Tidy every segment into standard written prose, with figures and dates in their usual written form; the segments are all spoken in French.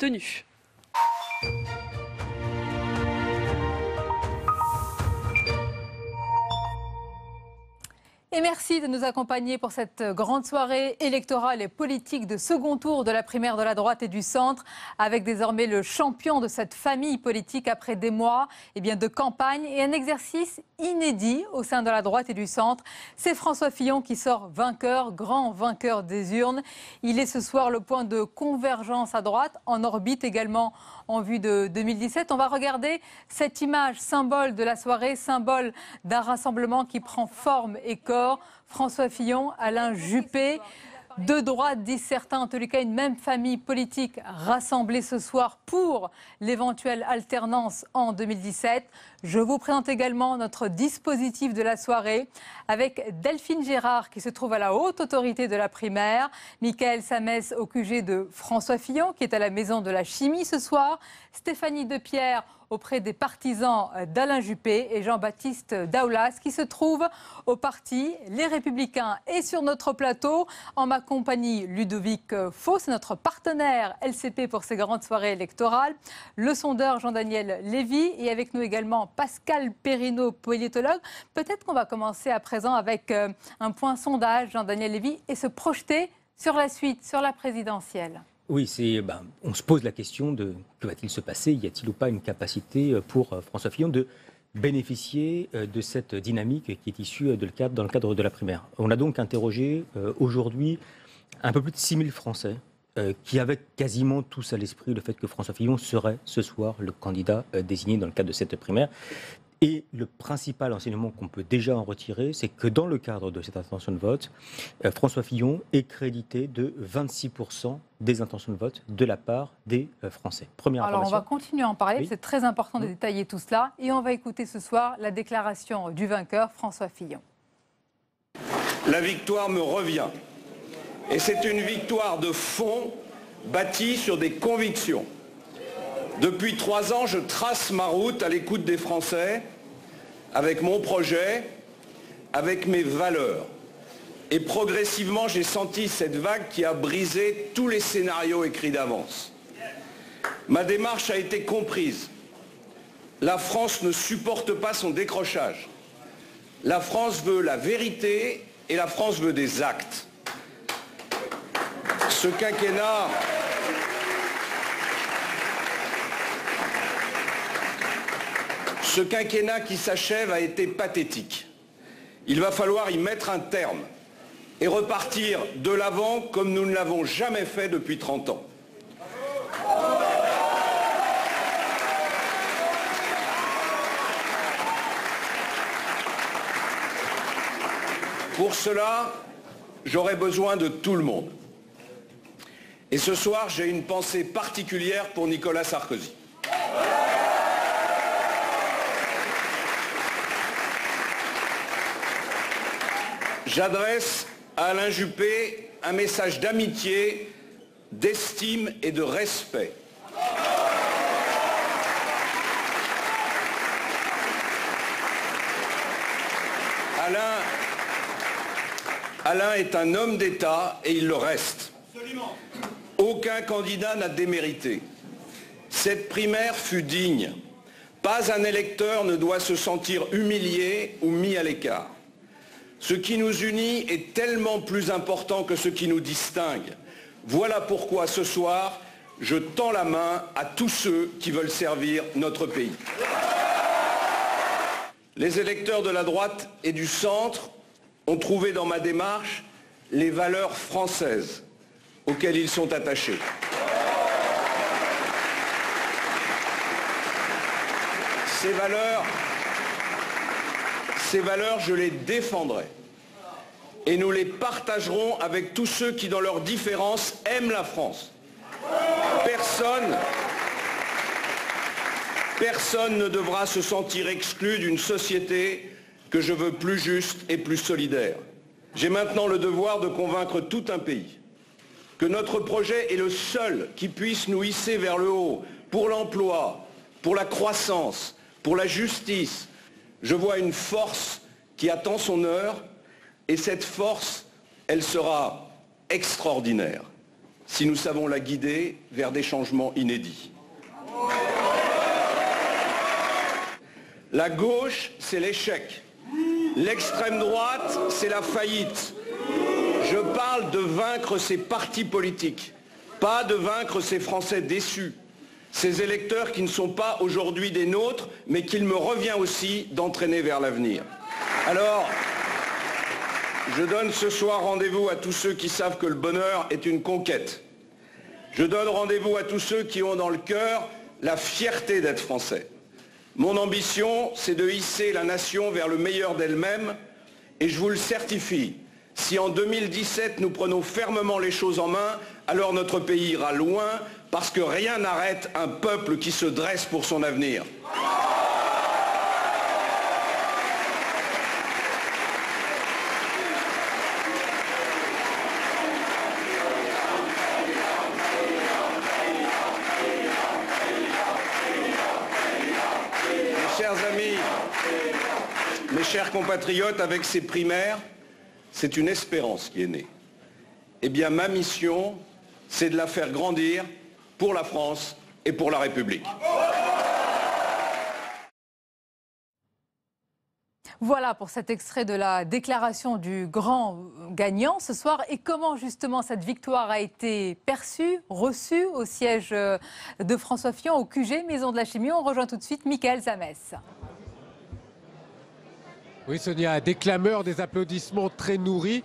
tenue. Et merci de nous accompagner pour cette grande soirée électorale et politique de second tour de la primaire de la droite et du centre, avec désormais le champion de cette famille politique après des mois de campagne et un exercice inédit au sein de la droite et du centre. C'est François Fillon qui sort vainqueur, grand vainqueur des urnes. Il est ce soir le point de convergence à droite, en orbite également en vue de 2017. On va regarder cette image, symbole de la soirée, symbole d'un rassemblement qui prend forme et corps. François Fillon, Alain Juppé, de droite, disent certains, en tous les cas une même famille politique rassemblée ce soir pour l'éventuelle alternance en 2017. Je vous présente également notre dispositif de la soirée avec Delphine Gérard qui se trouve à la haute autorité de la primaire, Michael Samès au QG de François Fillon qui est à la Maison de la Chimie ce soir, Stéphanie Depierre auprès des partisans d'Alain Juppé et Jean-Baptiste Daoulas qui se trouve au parti Les Républicains. Et sur notre plateau, en ma compagnie, Ludovic Faux, notre partenaire LCP pour ces grandes soirées électorales, le sondeur Jean-Daniel Lévy et avec nous également Pascal Perrineau, politologue. Peut-être qu'on va commencer à présent avec un point sondage, Jean-Daniel Lévy, et se projeter sur la suite, sur la présidentielle. Oui, on se pose la question de que va-t-il se passer? Y a-t-il ou pas une capacité pour François Fillon de bénéficier de cette dynamique qui est issue dans le cadre de la primaire? On a donc interrogé aujourd'hui un peu plus de 6000 Français qui avaient quasiment tous à l'esprit le fait que François Fillon serait ce soir le candidat désigné dans le cadre de cette primaire. Et le principal enseignement qu'on peut déjà en retirer, c'est que dans le cadre de cette intention de vote, François Fillon est crédité de 26% des intentions de vote de la part des Français. Première Alors information. on va continuer à en parler, Oui. c'est très important de détailler tout cela. Et on va écouter ce soir la déclaration du vainqueur, François Fillon. La victoire me revient. Et c'est une victoire de fond bâtie sur des convictions. Depuis 3 ans, je trace ma route à l'écoute des Français, avec mon projet, avec mes valeurs. Et progressivement, j'ai senti cette vague qui a brisé tous les scénarios écrits d'avance. Ma démarche a été comprise. La France ne supporte pas son décrochage. La France veut la vérité et la France veut des actes. Ce quinquennat qui s'achève a été pathétique. Il va falloir y mettre un terme et repartir de l'avant comme nous ne l'avons jamais fait depuis 30 ans. Pour cela, j'aurai besoin de tout le monde. Et ce soir, j'ai une pensée particulière pour Nicolas Sarkozy. J'adresse à Alain Juppé un message d'amitié, d'estime et de respect. Alain est un homme d'État et il le reste. Absolument. Aucun candidat n'a démérité. Cette primaire fut digne. Pas un électeur ne doit se sentir humilié ou mis à l'écart. Ce qui nous unit est tellement plus important que ce qui nous distingue. Voilà pourquoi ce soir, je tends la main à tous ceux qui veulent servir notre pays. Les électeurs de la droite et du centre ont trouvé dans ma démarche les valeurs françaises auxquelles ils sont attachés. Ces valeurs, je les défendrai. Et nous les partagerons avec tous ceux qui, dans leurs différences, aiment la France. Personne ne devra se sentir exclu d'une société que je veux plus juste et plus solidaire. J'ai maintenant le devoir de convaincre tout un pays que notre projet est le seul qui puisse nous hisser vers le haut pour l'emploi, pour la croissance, pour la justice. Je vois une force qui attend son heure et cette force, elle sera extraordinaire. si nous savons la guider vers des changements inédits. La gauche, c'est l'échec. L'extrême droite, c'est la faillite. Je parle de vaincre ces partis politiques, pas de vaincre ces Français déçus, ces électeurs qui ne sont pas aujourd'hui des nôtres, mais qu'il me revient aussi d'entraîner vers l'avenir. Alors, je donne ce soir rendez-vous à tous ceux qui savent que le bonheur est une conquête. Je donne rendez-vous à tous ceux qui ont dans le cœur la fierté d'être Français. Mon ambition, c'est de hisser la nation vers le meilleur d'elle-même, et je vous le certifie, si en 2017 nous prenons fermement les choses en main, alors notre pays ira loin, parce que rien n'arrête un peuple qui se dresse pour son avenir. Mes chers compatriotes, avec ces primaires, c'est une espérance qui est née. Eh bien, ma mission, c'est de la faire grandir pour la France et pour la République. Voilà pour cet extrait de la déclaration du grand gagnant ce soir. Et comment justement cette victoire a été perçue, reçue au siège de François Fillon, au QG Maison de la Chimie. On rejoint tout de suite Michael Zamès. Oui, Sonia, des clameurs, des applaudissements très nourris.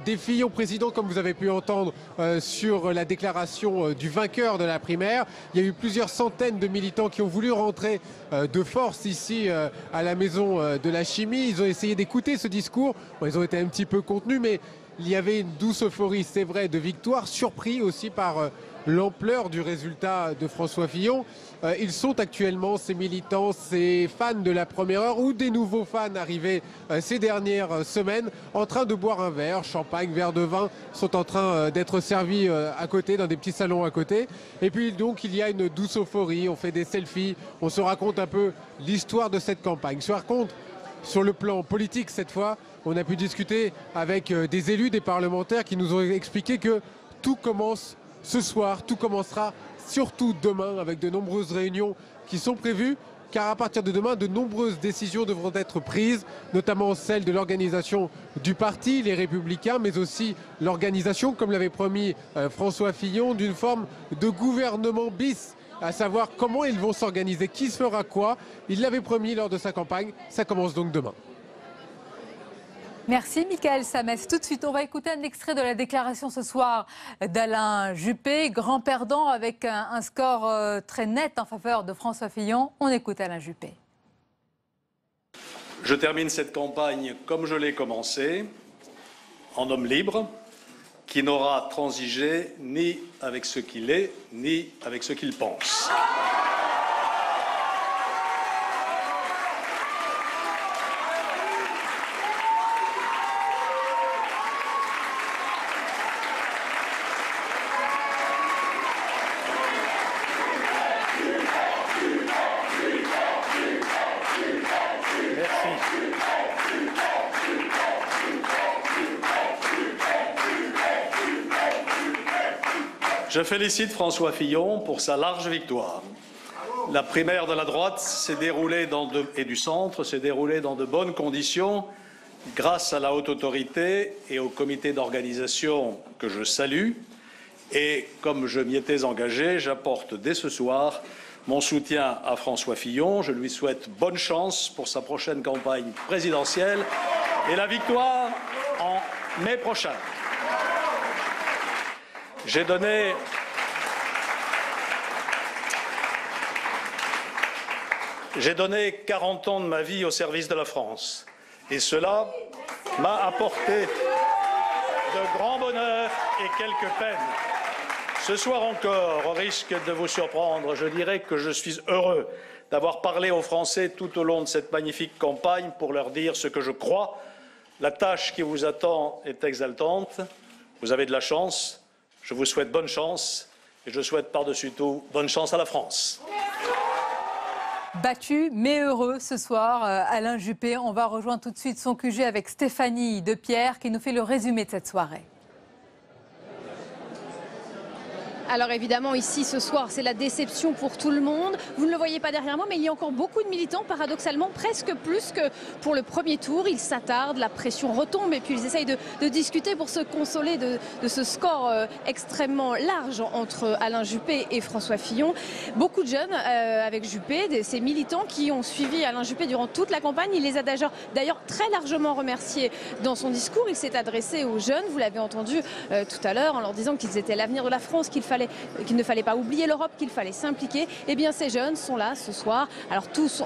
Des Fillon président, comme vous avez pu entendre sur la déclaration du vainqueur de la primaire. Il y a eu plusieurs centaines de militants qui ont voulu rentrer de force ici à la Maison de la Chimie. Ils ont essayé d'écouter ce discours. Bon, ils ont été un petit peu contenus, mais il y avait une douce euphorie, c'est vrai, de victoire, surpris aussi par l'ampleur du résultat de François Fillon. Ils sont actuellement, ces militants, ces fans de la première heure ou des nouveaux fans arrivés ces dernières semaines, en train de boire un verre, champagne, verre de vin, sont en train d'être servis à côté, dans des petits salons à côté. Et puis donc il y a une douce euphorie, on fait des selfies, on se raconte un peu l'histoire de cette campagne. On se raconte sur le plan politique cette fois. On a pu discuter avec des élus, des parlementaires qui nous ont expliqué que tout commence ce soir, tout commencera surtout demain avec de nombreuses réunions qui sont prévues, car à partir de demain, de nombreuses décisions devront être prises, notamment celle de l'organisation du parti, les Républicains, mais aussi l'organisation, comme l'avait promis François Fillon, d'une forme de gouvernement bis, à savoir comment ils vont s'organiser, qui fera quoi. Il l'avait promis lors de sa campagne, ça commence donc demain. Merci Michael Zamès. Tout de suite, on va écouter un extrait de la déclaration ce soir d'Alain Juppé, grand perdant avec un score très net en faveur de François Fillon. On écoute Alain Juppé. Je termine cette campagne comme je l'ai commencée, en homme libre, qui n'aura transigé ni avec ce qu'il est, ni avec ce qu'il pense. Je félicite François Fillon pour sa large victoire. La primaire de la droite s'est déroulée et du centre s'est déroulée dans de bonnes conditions grâce à la haute autorité et au comité d'organisation que je salue. Et comme je m'y étais engagé, j'apporte dès ce soir mon soutien à François Fillon. Je lui souhaite bonne chance pour sa prochaine campagne présidentielle et la victoire en mai prochain. J'ai donné J'ai donné 40 ans de ma vie au service de la France et cela m'a apporté de grands bonheurs et quelques peines. Ce soir encore, au risque de vous surprendre, je dirais que je suis heureux d'avoir parlé aux Français tout au long de cette magnifique campagne pour leur dire ce que je crois. La tâche qui vous attend est exaltante. Vous avez de la chance. Je vous souhaite bonne chance et je souhaite par-dessus tout bonne chance à la France. Battu mais heureux ce soir, Alain Juppé. On va rejoindre tout de suite son QG avec Stéphanie Depierre qui nous fait le résumé de cette soirée. Alors évidemment, ici, ce soir, c'est la déception pour tout le monde. Vous ne le voyez pas derrière moi, mais il y a encore beaucoup de militants, paradoxalement, presque plus que pour le premier tour. Ils s'attardent, la pression retombe et puis ils essayent de discuter pour se consoler de ce score extrêmement large entre Alain Juppé et François Fillon. Beaucoup de jeunes avec Juppé, ces militants qui ont suivi Alain Juppé durant toute la campagne. Il les a d'ailleurs très largement remerciés dans son discours. Il s'est adressé aux jeunes, vous l'avez entendu tout à l'heure, en leur disant qu'ils étaient l'avenir de la France, qu'il ne fallait pas oublier l'Europe, qu'il fallait s'impliquer. Eh bien, ces jeunes sont là ce soir. Alors tous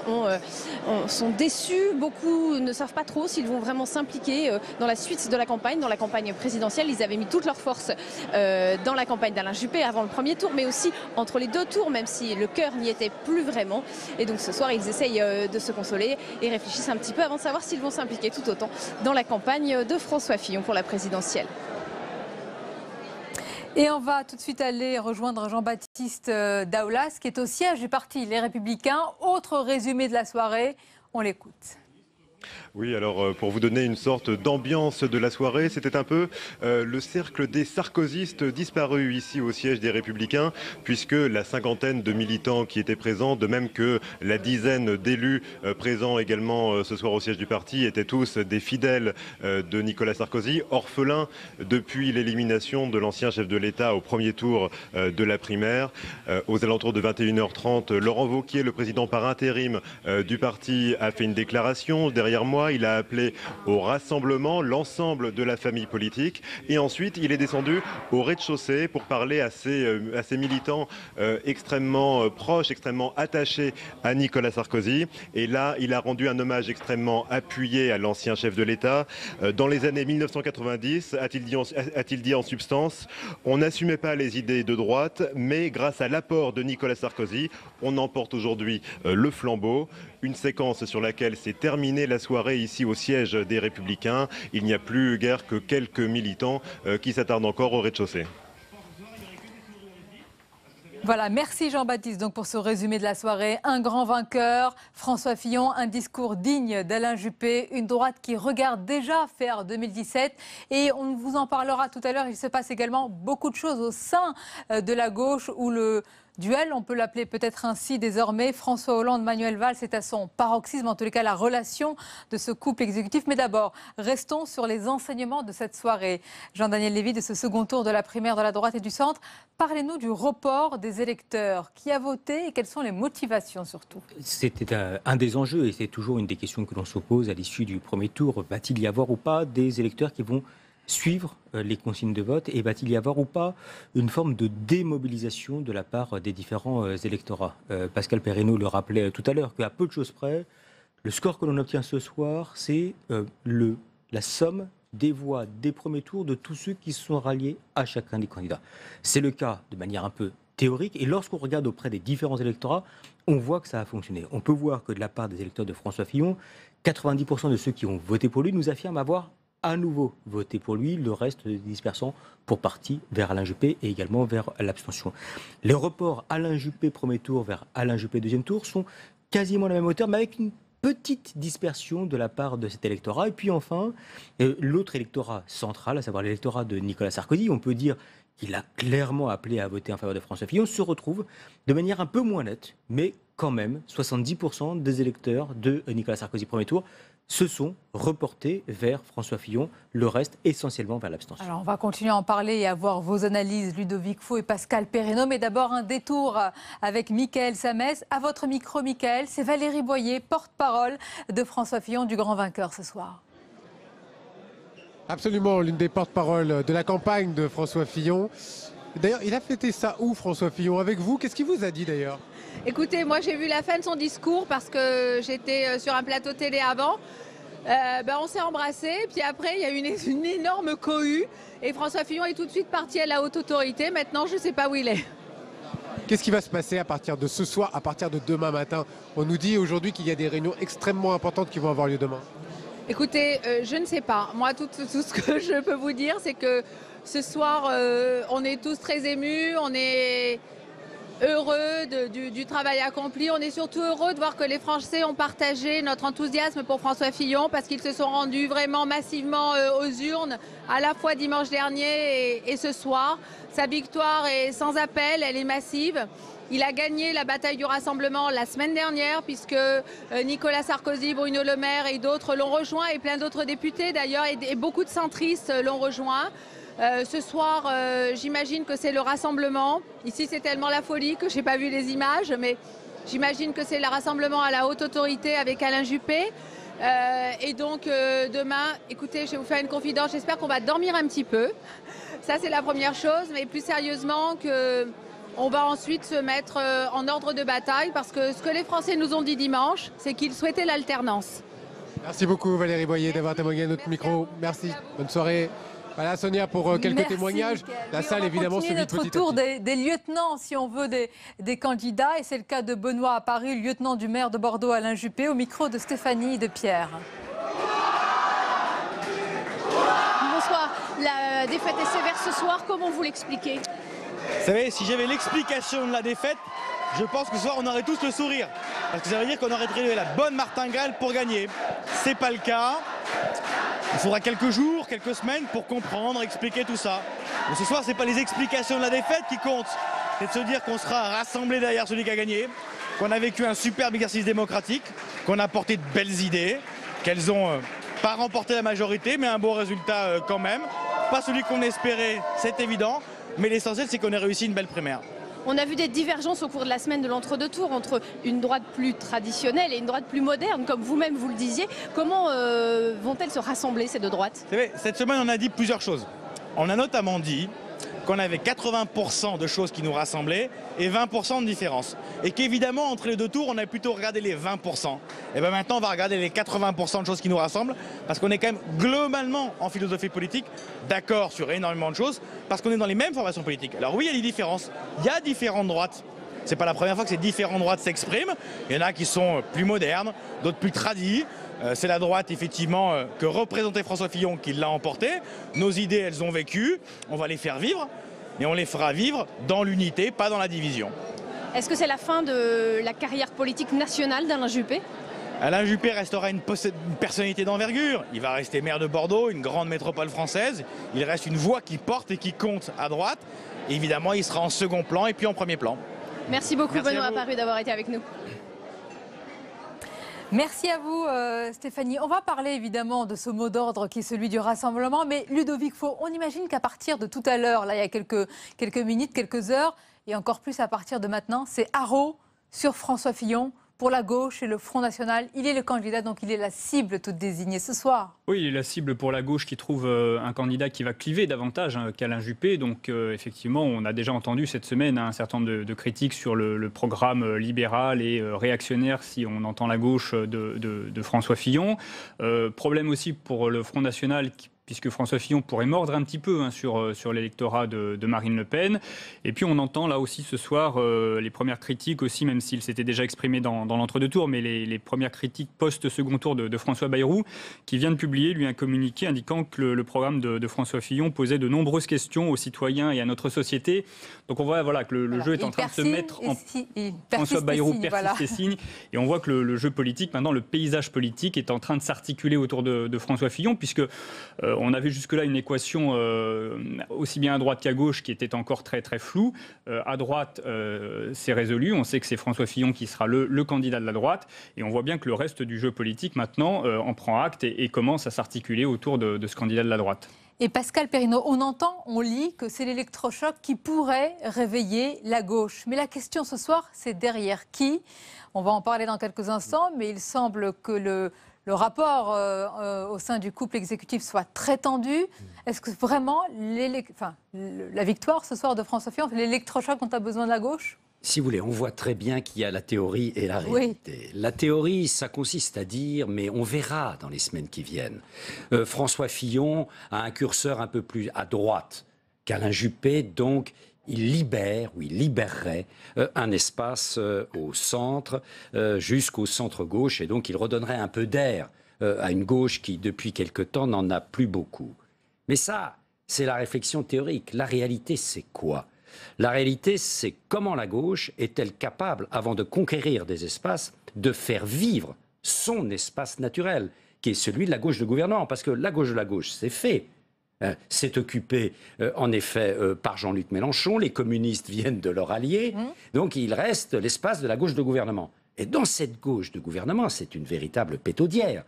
sont déçus, beaucoup ne savent pas trop s'ils vont vraiment s'impliquer dans la suite de la campagne présidentielle. Ils avaient mis toutes leurs forces dans la campagne d'Alain Juppé avant le premier tour, mais aussi entre les deux tours, même si le cœur n'y était plus vraiment. Et donc ce soir, ils essayent de se consoler et réfléchissent un petit peu avant de savoir s'ils vont s'impliquer tout autant dans la campagne de François Fillon pour la présidentielle. Et on va tout de suite aller rejoindre Jean-Baptiste Daoulas, qui est au siège du parti Les Républicains. Autre résumé de la soirée, on l'écoute. Oui, alors pour vous donner une sorte d'ambiance de la soirée, c'était un peu le cercle des sarkozystes disparus ici au siège des Républicains, puisque la cinquantaine de militants qui étaient présents, de même que la dizaine d'élus présents également ce soir au siège du parti, étaient tous des fidèles de Nicolas Sarkozy, orphelins depuis l'élimination de l'ancien chef de l'État au premier tour de la primaire. Aux alentours de 21h30, Laurent Wauquiez, le président par intérim du parti, a fait une déclaration. Derrière moi, il a appelé au rassemblement l'ensemble de la famille politique et ensuite il est descendu au rez-de-chaussée pour parler à ces militants extrêmement proches, extrêmement attachés à Nicolas Sarkozy. Et là, il a rendu un hommage extrêmement appuyé à l'ancien chef de l'État. Dans les années 1990, a-t-il dit en substance, on n'assumait pas les idées de droite, mais grâce à l'apport de Nicolas Sarkozy, on emporte aujourd'hui le flambeau. Une séquence sur laquelle s'est terminée la soirée ici au siège des Républicains. Il n'y a plus guère que quelques militants qui s'attardent encore au rez-de-chaussée. Voilà, merci Jean-Baptiste donc pour ce résumé de la soirée. Un grand vainqueur, François Fillon, un discours digne d'Alain Juppé, une droite qui regarde déjà faire 2017 et on vous en parlera tout à l'heure. Il se passe également beaucoup de choses au sein de la gauche où le duel, on peut l'appeler peut-être ainsi désormais, François Hollande-Manuel Valls est à son paroxysme, en tous les cas la relation de ce couple exécutif. Mais d'abord, restons sur les enseignements de cette soirée. Jean-Daniel Lévy, de ce second tour de la primaire de la droite et du centre, parlez-nous du report des électeurs. Qui a voté et quelles sont les motivations surtout? C'était un des enjeux et c'est toujours une des questions que l'on se pose à l'issue du premier tour. Va-t-il y avoir ou pas des électeurs qui vont suivre les consignes de vote et va-t-il y avoir ou pas une forme de démobilisation de la part des différents électorats? Pascal Perrineau le rappelait tout à l'heure qu'à peu de choses près, le score que l'on obtient ce soir, c'est la somme des voix des premiers tours de tous ceux qui se sont ralliés à chacun des candidats. C'est le cas de manière un peu théorique et lorsqu'on regarde auprès des différents électorats, on voit que ça a fonctionné. On peut voir que de la part des électeurs de François Fillon, 90% de ceux qui ont voté pour lui nous affirment avoir à nouveau voté pour lui, le reste dispersant pour partie vers Alain Juppé et également vers l'abstention. Les reports Alain Juppé premier tour vers Alain Juppé deuxième tour sont quasiment à la même hauteur, mais avec une petite dispersion de la part de cet électorat. Et puis enfin, l'autre électorat central, à savoir l'électorat de Nicolas Sarkozy, on peut dire qu'il a clairement appelé à voter en faveur de François Fillon, se retrouve de manière un peu moins nette, mais quand même 70% des électeurs de Nicolas Sarkozy premier tour se sont reportés vers François Fillon, le reste essentiellement vers l'abstention. Alors on va continuer à en parler et à voir vos analyses, Ludovic Faux et Pascal Perrineau, mais d'abord un détour avec Mickaël Samès. À votre micro, Mickaël, c'est Valérie Boyer, porte-parole de François Fillon, du grand vainqueur ce soir. Absolument, l'une des porte-paroles de la campagne de François Fillon. D'ailleurs, il a fêté ça où, François Fillon? Avec vous? Qu'est-ce qu'il vous a dit d'ailleurs? Écoutez, moi j'ai vu la fin de son discours parce que j'étais sur un plateau télé avant. On s'est embrassés, puis après il y a eu une énorme cohue et François Fillon est tout de suite parti à la haute autorité. Maintenant, je ne sais pas où il est. Qu'est-ce qui va se passer à partir de ce soir, à partir de demain matin? On nous dit aujourd'hui qu'il y a des réunions extrêmement importantes qui vont avoir lieu demain. Écoutez, je ne sais pas. Moi, tout ce que je peux vous dire, c'est que ce soir, on est tous très émus, on est heureux du travail accompli. On est surtout heureux de voir que les Français ont partagé notre enthousiasme pour François Fillon parce qu'ils se sont rendus vraiment massivement aux urnes, à la fois dimanche dernier et ce soir. Sa victoire est sans appel, elle est massive. Il a gagné la bataille du rassemblement la semaine dernière puisque Nicolas Sarkozy, Bruno Le Maire et d'autres l'ont rejoint et plein d'autres députés d'ailleurs et beaucoup de centristes l'ont rejoint. Ce soir, j'imagine que c'est le rassemblement. Ici, c'est tellement la folie que je n'ai pas vu les images, mais j'imagine que c'est le rassemblement à la haute autorité avec Alain Juppé. Et donc, demain, écoutez, je vais vous faire une confidence, j'espère qu'on va dormir un petit peu. Ça, c'est la première chose, mais plus sérieusement, on va ensuite se mettre en ordre de bataille parce que ce que les Français nous ont dit dimanche, c'est qu'ils souhaitaient l'alternance. Merci beaucoup Valérie Boyer d'avoir témoigné à notre micro. Merci, bonne soirée. Voilà Sonia pour quelques témoignages. La salle évidemment se vide notre petit à tour petit. des lieutenants, si on veut, des candidats. Et c'est le cas de Benoît à Paris, lieutenant du maire de Bordeaux Alain Juppé, au micro de Stéphanie de Pierre. Bonsoir. La défaite est sévère ce soir. Comment vous l'expliquez? Vous savez, si j'avais l'explication de la défaite, je pense que ce soir on aurait tous le sourire. Parce que ça veut dire qu'on aurait trouvé la bonne martingale pour gagner. C'est pas le cas. Il faudra quelques jours, quelques semaines pour comprendre, expliquer tout ça. Mais ce soir, c'est pas les explications de la défaite qui comptent. C'est de se dire qu'on sera rassemblés derrière celui qui a gagné, qu'on a vécu un superbe exercice démocratique, qu'on a porté de belles idées, qu'elles ont pas remporté la majorité, mais un beau résultat quand même. Pas celui qu'on espérait, c'est évident. Mais l'essentiel, c'est qu'on ait réussi une belle primaire. On a vu des divergences au cours de la semaine de l'entre-deux-tours entre une droite plus traditionnelle et une droite plus moderne, comme vous-même vous le disiez. Comment vont-elles se rassembler, ces deux droites? Vous savez, cette semaine, on a dit plusieurs choses. On a notamment dit qu'on avait 80% de choses qui nous rassemblaient et 20% de différences. Et qu'évidemment, entre les deux tours, on a plutôt regardé les 20%. Et bien maintenant, on va regarder les 80% de choses qui nous rassemblent, parce qu'on est quand même globalement, en philosophie politique, d'accord sur énormément de choses, parce qu'on est dans les mêmes formations politiques. Alors oui, il y a des différences. Il y a différentes droites. C'est pas la première fois que ces différentes droites s'expriment. Il y en a qui sont plus modernes, d'autres plus tradies. C'est la droite, effectivement, que représentait François Fillon qui l'a emporté. Nos idées, elles ont vécu. On va les faire vivre. Et on les fera vivre dans l'unité, pas dans la division. Est-ce que c'est la fin de la carrière politique nationale d'Alain Juppé? Alain Juppé restera une personnalité d'envergure. Il va rester maire de Bordeaux, une grande métropole française. Il reste une voix qui porte et qui compte à droite. Et évidemment, il sera en second plan et puis en premier plan. Merci beaucoup, Benoît Apparu, d'avoir été avec nous. Merci à vous Stéphanie. On va parler évidemment de ce mot d'ordre qui est celui du rassemblement, mais Ludovic Faux, on imagine qu'à partir de tout à l'heure, là il y a quelques minutes, quelques heures, et encore plus à partir de maintenant, c'est haro sur François Fillon pour la gauche et le Front National. Il est le candidat, donc il est la cible toute désignée ce soir. Oui, il est la cible pour la gauche qui trouve un candidat qui va cliver davantage qu'Alain Juppé. Donc effectivement, on a déjà entendu cette semaine un certain nombre de critiques sur le programme libéral et réactionnaire, si on entend la gauche, de François Fillon. Problème aussi pour le Front National puisque François Fillon pourrait mordre un petit peu sur l'électorat de Marine Le Pen. Et puis on entend là aussi ce soir les premières critiques aussi, même s'il s'était déjà exprimé dans l'entre-deux-tours, mais les premières critiques post-second tour de François Bayrou, qui vient de publier, lui, un communiqué indiquant que le programme de François Fillon posait de nombreuses questions aux citoyens et à notre société. Donc on voit que le jeu est en train de se mettre en... François Bayrou persiste et signe. Et on voit que le jeu politique, maintenant le paysage politique est en train de s'articuler autour de François Fillon, puisque... on avait jusque-là une équation aussi bien à droite qu'à gauche qui était encore très très floue. À droite, c'est résolu. On sait que c'est François Fillon qui sera le candidat de la droite. Et on voit bien que le reste du jeu politique, maintenant, en prend acte et commence à s'articuler autour de ce candidat de la droite. Et Pascal Perrineau, on entend, on lit que c'est l'électrochoc qui pourrait réveiller la gauche. Mais la question ce soir, c'est derrière qui? On va en parler dans quelques instants, mais il semble que le rapport au sein du couple exécutif soit très tendu. Est-ce que vraiment la victoire ce soir de François Fillon, l'électrochoc dont a besoin de la gauche? Si vous voulez, on voit très bien qu'il y a la théorie et la réalité. Oui. La théorie, ça consiste à dire, mais on verra dans les semaines qui viennent. François Fillon a un curseur un peu plus à droite qu'Alain Juppé, donc il libérerait un espace au centre, jusqu'au centre-gauche, et donc il redonnerait un peu d'air à une gauche qui, depuis quelque temps, n'en a plus beaucoup. Mais ça, c'est la réflexion théorique. La réalité, c'est quoi ? La réalité, c'est comment la gauche est-elle capable, avant de conquérir des espaces, de faire vivre son espace naturel, qui est celui de la gauche de gouvernement. Parce que la gauche, c'est fait. C'est occupé, en effet, par Jean-Luc Mélenchon. Les communistes viennent de leur allié. Donc, il reste l'espace de la gauche de gouvernement. Et dans cette gauche de gouvernement, c'est une véritable pétaudière.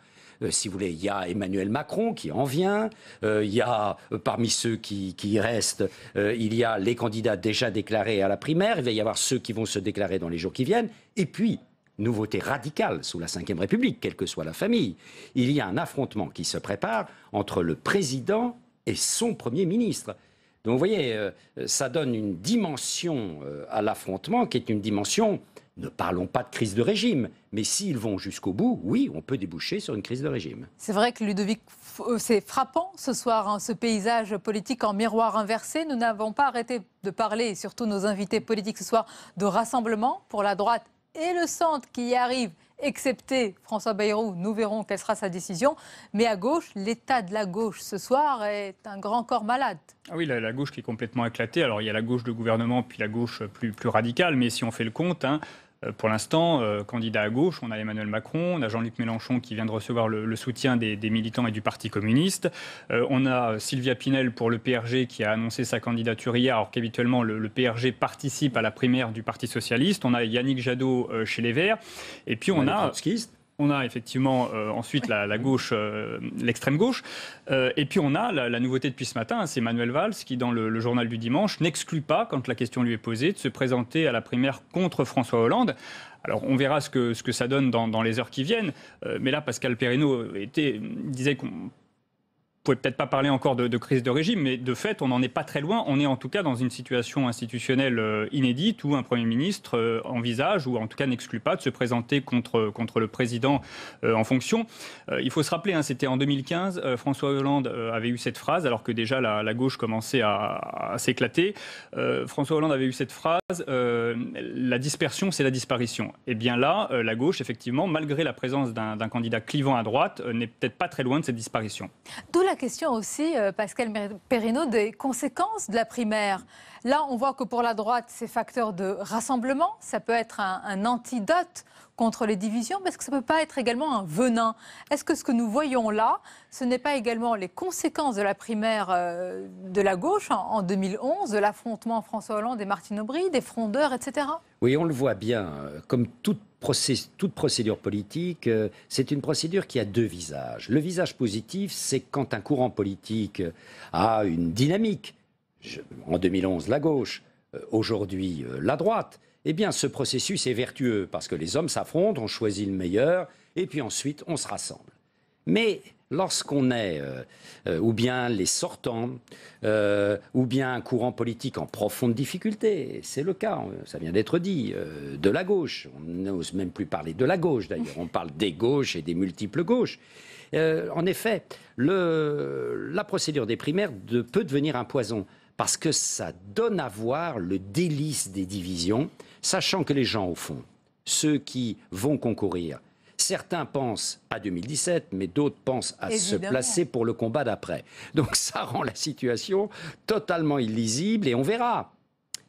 Si vous voulez, il y a Emmanuel Macron qui en vient, il y a parmi ceux qui restent, il y a les candidats déjà déclarés à la primaire, il va y avoir ceux qui vont se déclarer dans les jours qui viennent, et puis, nouveauté radicale sous la Ve République, quelle que soit la famille, il y a un affrontement qui se prépare entre le président et son Premier ministre. Donc vous voyez, ça donne une dimension à l'affrontement qui est une dimension... Ne parlons pas de crise de régime, mais s'ils vont jusqu'au bout, oui, on peut déboucher sur une crise de régime. C'est vrai que Ludovic, c'est frappant ce soir, hein, ce paysage politique en miroir inversé. Nous n'avons pas arrêté de parler, et surtout nos invités politiques ce soir, de rassemblement pour la droite et le centre qui y arrive, excepté François Bayrou. Nous verrons quelle sera sa décision. Mais à gauche, l'état de la gauche ce soir est un grand corps malade. Ah oui, la gauche qui est complètement éclatée. Alors il y a la gauche de gouvernement, puis la gauche plus radicale. Mais si on fait le compte... pour l'instant, candidat à gauche, on a Emmanuel Macron, on a Jean-Luc Mélenchon qui vient de recevoir le soutien des militants et du Parti communiste. On a Sylvia Pinel pour le PRG qui a annoncé sa candidature hier, alors qu'habituellement le PRG participe à la primaire du Parti socialiste. On a Yannick Jadot chez les Verts. Et puis on a effectivement ensuite la gauche, l'extrême gauche. Et puis on a la nouveauté depuis ce matin, c'est Manuel Valls qui, dans le journal du dimanche, n'exclut pas, quand la question lui est posée, de se présenter à la primaire contre François Hollande. Alors on verra ce que ça donne dans les heures qui viennent. Mais là, Pascal Perrineau disait qu'on ne pouvait peut-être pas parler encore de crise de régime, mais de fait, on n'en est pas très loin. On est en tout cas dans une situation institutionnelle inédite où un Premier ministre envisage, ou en tout cas n'exclut pas, de se présenter contre le président en fonction. Il faut se rappeler, c'était en 2015, François Hollande avait eu cette phrase, alors que déjà la gauche commençait à s'éclater. François Hollande avait eu cette phrase, la dispersion, c'est la disparition. Et bien là, la gauche, effectivement, malgré la présence d'un candidat clivant à droite, n'est peut-être pas très loin de cette disparition. D'où la question aussi, Pascal Perrineau, des conséquences de la primaire. Là, on voit que pour la droite, c'est facteur de rassemblement. Ça peut être un antidote contre les divisions, mais est-ce que ça ne peut pas être également un venin? Est-ce que ce que nous voyons là, ce n'est pas également les conséquences de la primaire de la gauche en 2011, de l'affrontement François Hollande et Martine Aubry, des frondeurs, etc. Oui, on le voit bien. Comme toute procédure politique, c'est une procédure qui a deux visages. Le visage positif, c'est quand un courant politique a une dynamique. En 2011, la gauche, aujourd'hui, la droite. Eh bien, ce processus est vertueux parce que les hommes s'affrontent, on choisit le meilleur, et puis ensuite, on se rassemble. Mais lorsqu'on est, ou bien les sortants, ou bien un courant politique en profonde difficulté, c'est le cas, ça vient d'être dit, de la gauche. On n'ose même plus parler de la gauche, d'ailleurs. On parle des gauches et des multiples gauches. En effet, la procédure des primaires peut devenir un poison, parce que ça donne à voir le délice des divisions, sachant que les gens, au fond, ceux qui vont concourir, certains pensent à 2017, mais d'autres pensent à se placer pour le combat d'après. Donc ça rend la situation totalement illisible et on verra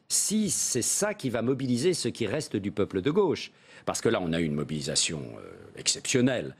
si c'est ça qui va mobiliser ce qui reste du peuple de gauche. Parce que là, on a une mobilisation exceptionnelle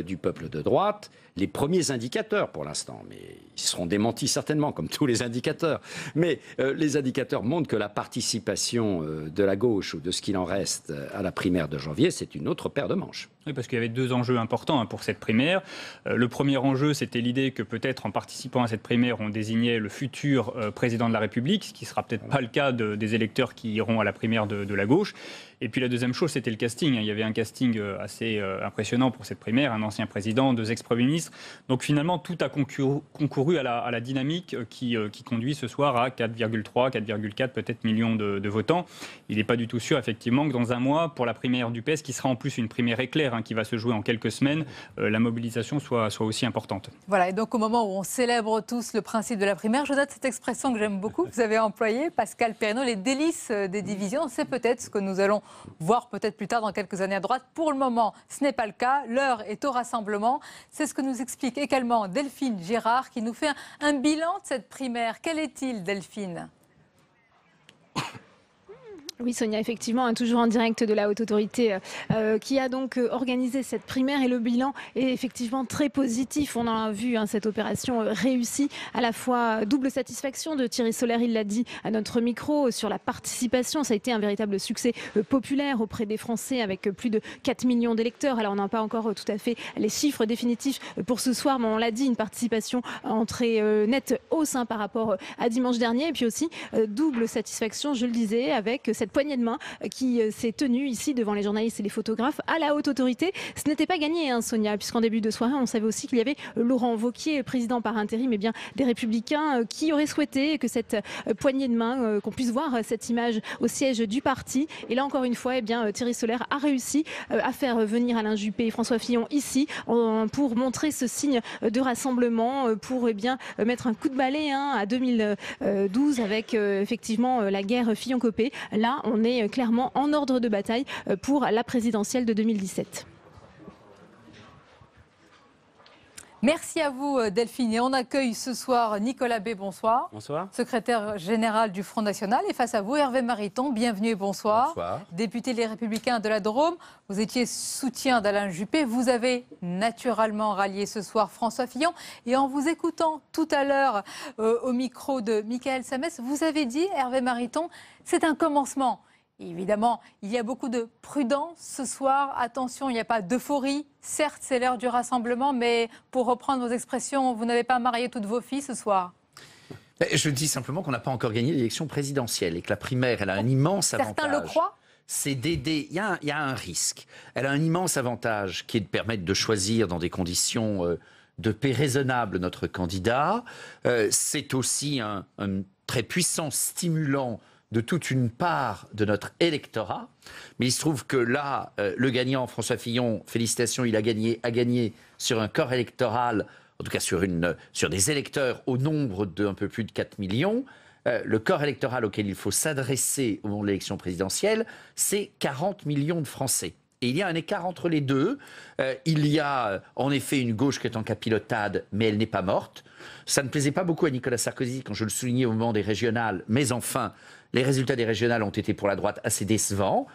du peuple de droite. Les premiers indicateurs, pour l'instant, mais ils seront démentis certainement, comme tous les indicateurs, mais les indicateurs montrent que la participation de la gauche, ou de ce qu'il en reste à la primaire de janvier, c'est une autre paire de manches. Oui, parce qu'il y avait deux enjeux importants pour cette primaire. Le premier enjeu, c'était l'idée que peut-être en participant à cette primaire, on désignait le futur président de la République, ce qui ne sera peut-être pas le cas des électeurs qui iront à la primaire de la gauche. Et puis la deuxième chose, c'était le casting. Il y avait un casting assez impressionnant pour cette primaire, un ancien président, deux ex-premiers ministres. Donc finalement, tout a concouru à la dynamique qui conduit ce soir à 4,3, 4,4 peut-être millions de votants. Il n'est pas du tout sûr, effectivement, que dans un mois, pour la primaire du PS, qui sera en plus une primaire éclair, qui va se jouer en quelques semaines, la mobilisation soit aussi importante. Voilà, et donc au moment où on célèbre tous le principe de la primaire, je note cette expression que j'aime beaucoup, que vous avez employée, Pascal Perrineau, les délices des divisions, c'est peut-être ce que nous allons voir peut-être plus tard dans quelques années à droite. Pour le moment, ce n'est pas le cas. L'heure est au rassemblement. C'est ce que nous explique également Delphine Girard qui nous fait un bilan de cette primaire. Quel est-il, Delphine ? Oui, Sonia, effectivement, toujours en direct de la Haute Autorité qui a donc organisé cette primaire et le bilan est effectivement très positif. On a vu cette opération réussie, à la fois double satisfaction de Thierry Solère, il l'a dit à notre micro, sur la participation. Ça a été un véritable succès populaire auprès des Français avec plus de 4 millions d'électeurs. Alors on n'a pas encore tout à fait les chiffres définitifs pour ce soir, mais on l'a dit, une participation en très nette hausse par rapport à dimanche dernier. Et puis aussi double satisfaction, je le disais, avec cette poignée de main qui s'est tenue ici devant les journalistes et les photographes à la Haute Autorité. Ce n'était pas gagné, Sonia, puisqu'en début de soirée, on savait aussi qu'il y avait Laurent Wauquiez, président par intérim des Républicains, qui aurait souhaité que cette poignée de main, qu'on puisse voir cette image au siège du parti. Et là, encore une fois, Thierry Solère a réussi à faire venir Alain Juppé et François Fillon ici pour montrer ce signe de rassemblement, pour mettre un coup de balai à 2012 avec effectivement la guerre Fillon-Copé. Là, on est clairement en ordre de bataille pour la présidentielle de 2017. Merci à vous Delphine. Et on accueille ce soir Nicolas B. Bonsoir. Bonsoir. Secrétaire général du Front National. Et face à vous Hervé Mariton, bienvenue et bonsoir. Bonsoir. Député Les Républicains de la Drôme. Vous étiez soutien d'Alain Juppé. Vous avez naturellement rallié ce soir François Fillon. Et en vous écoutant tout à l'heure au micro de Michael Samès, vous avez dit, Hervé Mariton, c'est un commencement. Évidemment, il y a beaucoup de prudence ce soir. Attention, il n'y a pas d'euphorie. Certes, c'est l'heure du rassemblement, mais pour reprendre vos expressions, vous n'avez pas marié toutes vos filles ce soir. Je dis simplement qu'on n'a pas encore gagné l'élection présidentielle et que la primaire, elle a un immense avantage. Certains le croient. C'est d'aider. Il y a un risque. Elle a un immense avantage qui est de permettre de choisir dans des conditions de paix raisonnables notre candidat. C'est aussi un très puissant stimulant de toute une part de notre électorat. Mais il se trouve que là, le gagnant, François Fillon, félicitations, il a gagné sur un corps électoral, en tout cas sur des électeurs au nombre d'un peu plus de 4 millions. Le corps électoral auquel il faut s'adresser au moment de l'élection présidentielle, c'est 40 millions de Français. Et il y a un écart entre les deux. Il y a en effet une gauche qui est en capilotade, mais elle n'est pas morte. Ça ne plaisait pas beaucoup à Nicolas Sarkozy quand je le soulignais au moment des régionales, mais enfin, les résultats des régionales ont été pour la droite assez décevants.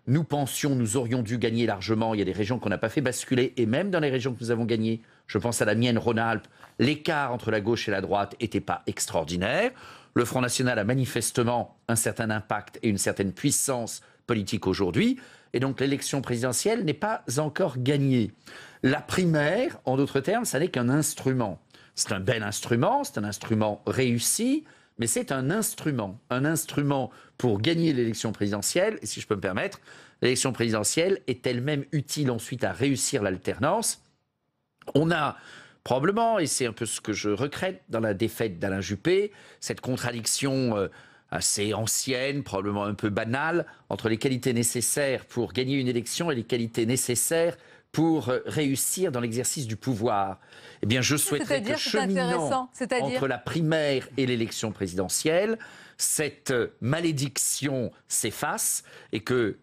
Nous pensions, nous aurions dû gagner largement. Il y a des régions qu'on n'a pas fait basculer, et même dans les régions que nous avons gagnées, je pense à la mienne, Rhône-Alpes, l'écart entre la gauche et la droite n'était pas extraordinaire. Le Front National a manifestement un certain impact et une certaine puissance politique aujourd'hui. Et donc l'élection présidentielle n'est pas encore gagnée. La primaire, en d'autres termes, ça n'est qu'un instrument. C'est un bel instrument, c'est un instrument réussi, mais c'est un instrument pour gagner l'élection présidentielle. Et si je peux me permettre, l'élection présidentielle est elle-même utile ensuite à réussir l'alternance. On a probablement, et c'est un peu ce que je regrette dans la défaite d'Alain Juppé, cette contradiction assez ancienne, probablement un peu banale, entre les qualités nécessaires pour gagner une élection et les qualités nécessaires pour réussir dans l'exercice du pouvoir. Eh bien, je souhaiterais que cheminant entre la primaire et l'élection présidentielle, cette malédiction s'efface et que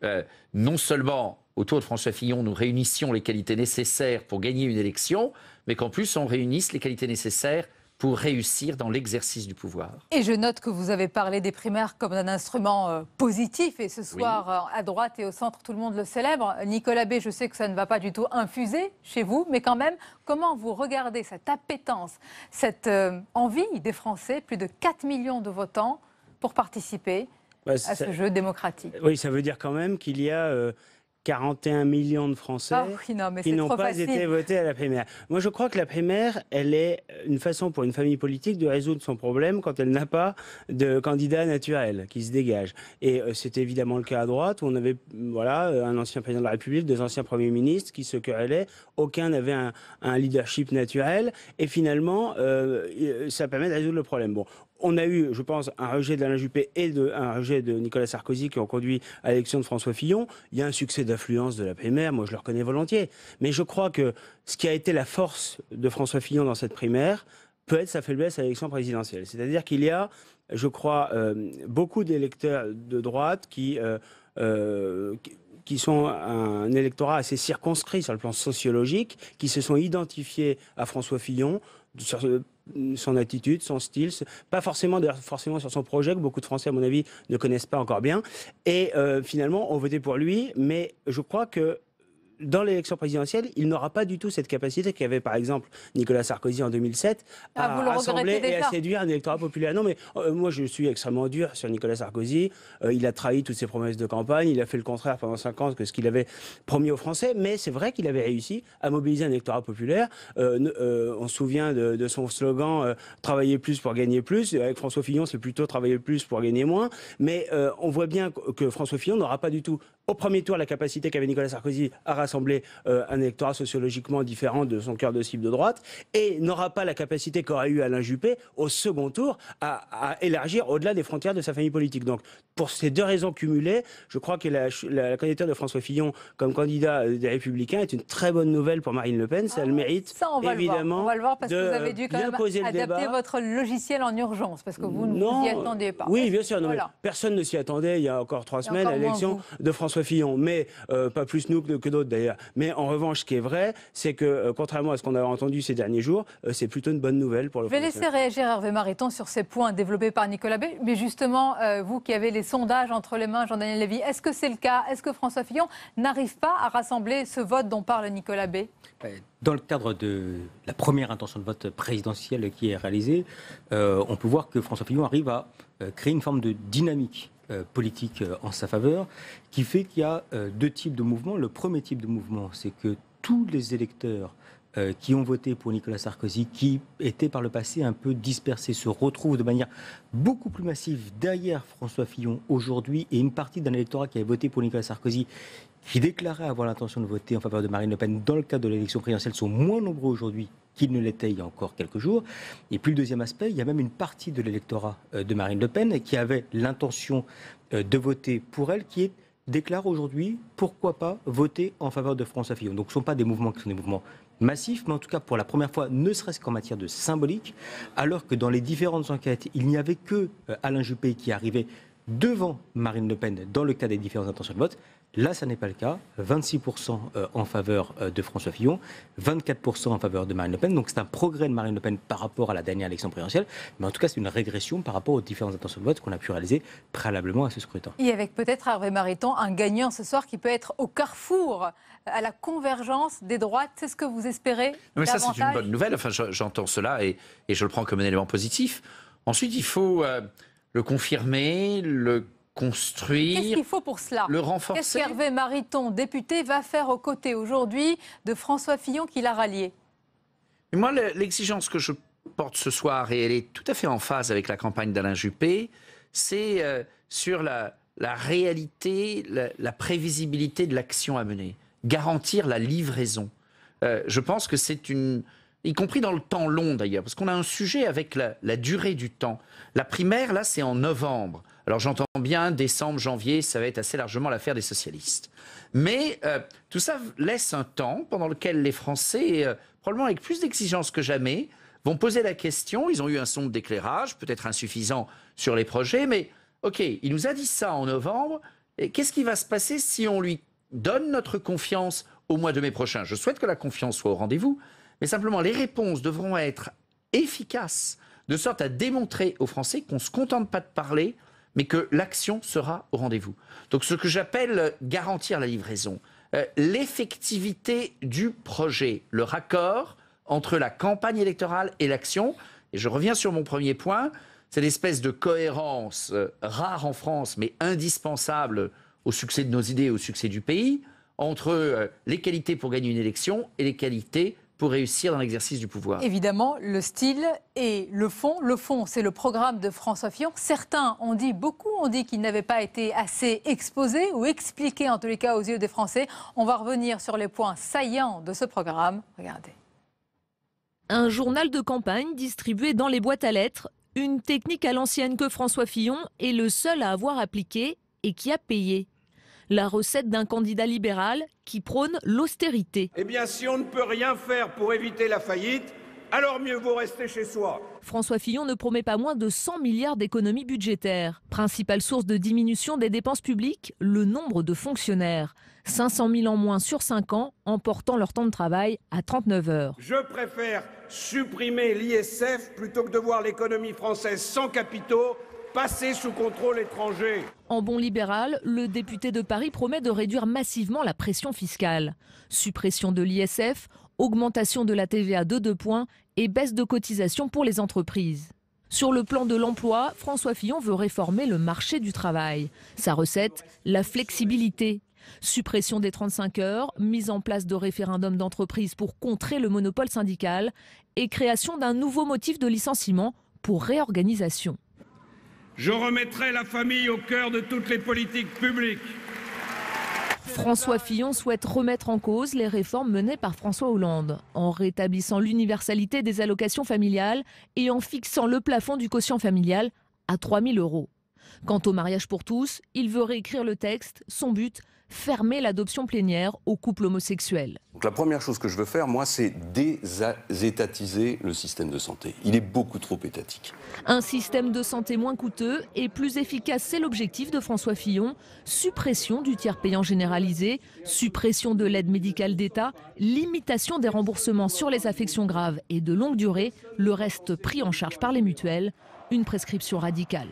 non seulement autour de François Fillon, nous réunissions les qualités nécessaires pour gagner une élection, mais qu'en plus on réunisse les qualités nécessaires pour réussir dans l'exercice du pouvoir. Et je note que vous avez parlé des primaires comme d'un instrument positif, et ce soir, à droite et au centre, tout le monde le célèbre. Nicolas B, je sais que ça ne va pas du tout infuser chez vous, mais quand même, comment vous regardez cette appétence, cette envie des Français, plus de 4 millions de votants, pour participer à ce jeu démocratique? Oui, ça veut dire quand même qu'il y a 41 millions de Français qui n'ont pas été votés à la primaire. Moi, je crois que la primaire, elle est une façon pour une famille politique de résoudre son problème quand elle n'a pas de candidat naturel qui se dégage. Et c'était évidemment le cas à droite, où on avait un ancien président de la République, 2 anciens premiers ministres qui se querellaient. Aucun n'avait un leadership naturel. Et finalement, ça permet de résoudre le problème. Bon, on a eu, je pense, un rejet d'Alain Juppé et un rejet de Nicolas Sarkozy qui ont conduit à l'élection de François Fillon. Il y a un succès d'affluence de la primaire, moi je le reconnais volontiers. Mais je crois que ce qui a été la force de François Fillon dans cette primaire peut être sa faiblesse à l'élection présidentielle. C'est-à-dire qu'il y a, je crois, beaucoup d'électeurs de droite qui sont un électorat assez circonscrit sur le plan sociologique, qui se sont identifiés à François Fillon son attitude, son style, pas forcément sur son projet, que beaucoup de Français, à mon avis, ne connaissent pas encore bien. Et finalement, ont voté pour lui, mais je crois que dans l'élection présidentielle, il n'aura pas du tout cette capacité qu'avait par exemple Nicolas Sarkozy en 2007 à rassembler et à séduire un électorat populaire. Non mais moi je suis extrêmement dur sur Nicolas Sarkozy. Il a trahi toutes ses promesses de campagne, il a fait le contraire pendant 5 ans que ce qu'il avait promis aux Français, mais c'est vrai qu'il avait réussi à mobiliser un électorat populaire. On se souvient de son slogan travailler plus pour gagner plus. Avec François Fillon, c'est plutôt travailler plus pour gagner moins. Mais on voit bien que François Fillon n'aura pas du tout au premier tour la capacité qu'avait Nicolas Sarkozy à rassembler un électorat sociologiquement différent de son cœur de cible de droite, et n'aura pas la capacité qu'aurait eu Alain Juppé au second tour à élargir au-delà des frontières de sa famille politique. Donc pour ces deux raisons cumulées, je crois que la candidature de François Fillon comme candidat des Républicains est une très bonne nouvelle pour Marine Le Pen. Ça le mérite, évidemment. On va le voir parce que vous avez dû quand même adapter votre logiciel en urgence, parce que vous ne vous y attendiez pas. Oui, bien sûr. Non, voilà. Personne ne s'y attendait il y a encore 3 semaines à l'élection de François Fillon, mais pas plus nous que d'autres d'ailleurs. Mais en revanche, ce qui est vrai, c'est que contrairement à ce qu'on avait entendu ces derniers jours, c'est plutôt une bonne nouvelle pour le Front National. Je vais laisser réagir Hervé Mariton sur ces points développés par Nicolas B. Mais justement, vous qui avez les sondages entre les mains, Jean-Daniel Lévy, est-ce que c'est le cas? Est-ce que François Fillon n'arrive pas à rassembler ce vote dont parle Nicolas B? Dans le cadre de la première intention de vote présidentielle qui est réalisée, on peut voir que François Fillon arrive à créer une forme de dynamique politique en sa faveur, qui fait qu'il y a 2 types de mouvements. Le premier type de mouvement, c'est que tous les électeurs qui ont voté pour Nicolas Sarkozy, qui étaient par le passé un peu dispersés, se retrouvent de manière beaucoup plus massive derrière François Fillon aujourd'hui, et une partie d'un électorat qui avait voté pour Nicolas Sarkozy, qui déclarait avoir l'intention de voter en faveur de Marine Le Pen dans le cadre de l'élection présidentielle, sont moins nombreux aujourd'hui qu'ils ne l'étaient il y a encore quelques jours. Et puis le deuxième aspect, il y a même une partie de l'électorat de Marine Le Pen qui avait l'intention de voter pour elle, qui déclare aujourd'hui, pourquoi pas, voter en faveur de François Fillon. Donc ce ne sont pas des mouvements qui sont des mouvements massifs, mais en tout cas pour la première fois, ne serait-ce qu'en matière de symbolique, alors que dans les différentes enquêtes, il n'y avait que Alain Juppé qui arrivait devant Marine Le Pen dans le cas des différentes intentions de vote. Là, ça n'est pas le cas. 26% en faveur de François Fillon, 24% en faveur de Marine Le Pen. Donc c'est un progrès de Marine Le Pen par rapport à la dernière élection présidentielle. Mais en tout cas, c'est une régression par rapport aux différentes intentions de vote qu'on a pu réaliser préalablement à ce scrutin. Et avec peut-être, Hervé Mariton, un gagnant ce soir qui peut être au carrefour, à la convergence des droites. C'est ce que vous espérez? Mais ça, c'est une bonne nouvelle. Enfin, j'entends cela et je le prends comme un élément positif. Ensuite, il faut le confirmer, le construire. Qu'est-ce qu'il faut pour cela? Le renforcer. Qu'est-ce qu'Hervé Mariton, député, va faire aux côtés aujourd'hui de François Fillon qui l'a rallié? Et moi, l'exigence que je porte ce soir, et elle est tout à fait en phase avec la campagne d'Alain Juppé, c'est sur la réalité, la prévisibilité de l'action à mener. Garantir la livraison. Je pense que c'est une... y compris dans le temps long d'ailleurs, parce qu'on a un sujet avec la durée du temps. La primaire, là, c'est en novembre. Alors j'entends bien, décembre, janvier, ça va être assez largement l'affaire des socialistes. Mais tout ça laisse un temps pendant lequel les Français, probablement avec plus d'exigence que jamais, vont poser la question. Ils ont eu un sondage d'éclairage, peut-être insuffisant sur les projets, mais ok, il nous a dit ça en novembre. Qu'est-ce qui va se passer si on lui donne notre confiance au mois de mai prochain? Je souhaite que la confiance soit au rendez-vous, mais simplement les réponses devront être efficaces, de sorte à démontrer aux Français qu'on ne se contente pas de parler, mais que l'action sera au rendez-vous. Donc ce que j'appelle garantir la livraison, l'effectivité du projet, le raccord entre la campagne électorale et l'action. Et je reviens sur mon premier point, cette espèce de cohérence rare en France, mais indispensable au succès de nos idées, au succès du pays, entre les qualités pour gagner une élection et les qualités pour réussir dans l'exercice du pouvoir. Évidemment, le style et le fond. Le fond, c'est le programme de François Fillon. Certains ont dit, beaucoup ont dit qu'il n'avait pas été assez exposé ou expliqué, en tous les cas, aux yeux des Français. On va revenir sur les points saillants de ce programme. Regardez. Un journal de campagne distribué dans les boîtes à lettres. Une technique à l'ancienne que François Fillon est le seul à avoir appliquée et qui a payé. La recette d'un candidat libéral qui prône l'austérité. Eh bien, si on ne peut rien faire pour éviter la faillite, alors mieux vaut rester chez soi. François Fillon ne promet pas moins de 100 milliards d'économies budgétaires. Principale source de diminution des dépenses publiques, le nombre de fonctionnaires. 500 000 en moins sur 5 ans, en portant leur temps de travail à 39 heures. Je préfère supprimer l'ISF plutôt que de voir l'économie française sans capitaux passer sous contrôle étranger. En bon libéral, le député de Paris promet de réduire massivement la pression fiscale. Suppression de l'ISF, augmentation de la TVA de 2 points et baisse de cotisation pour les entreprises. Sur le plan de l'emploi, François Fillon veut réformer le marché du travail. Sa recette, la flexibilité. Suppression des 35 heures, mise en place de référendums d'entreprise pour contrer le monopole syndical et création d'un nouveau motif de licenciement pour réorganisation. Je remettrai la famille au cœur de toutes les politiques publiques. François Fillon souhaite remettre en cause les réformes menées par François Hollande, en rétablissant l'universalité des allocations familiales et en fixant le plafond du quotient familial à 3 000 €. Quant au mariage pour tous, il veut réécrire le texte. Son but, fermer l'adoption plénière aux couples homosexuels. Donc la première chose que je veux faire, moi, c'est désétatiser le système de santé. Il est beaucoup trop étatique. Un système de santé moins coûteux et plus efficace, c'est l'objectif de François Fillon. Suppression du tiers payant généralisé, suppression de l'aide médicale d'État, limitation des remboursements sur les affections graves et de longue durée, le reste pris en charge par les mutuelles, une prescription radicale.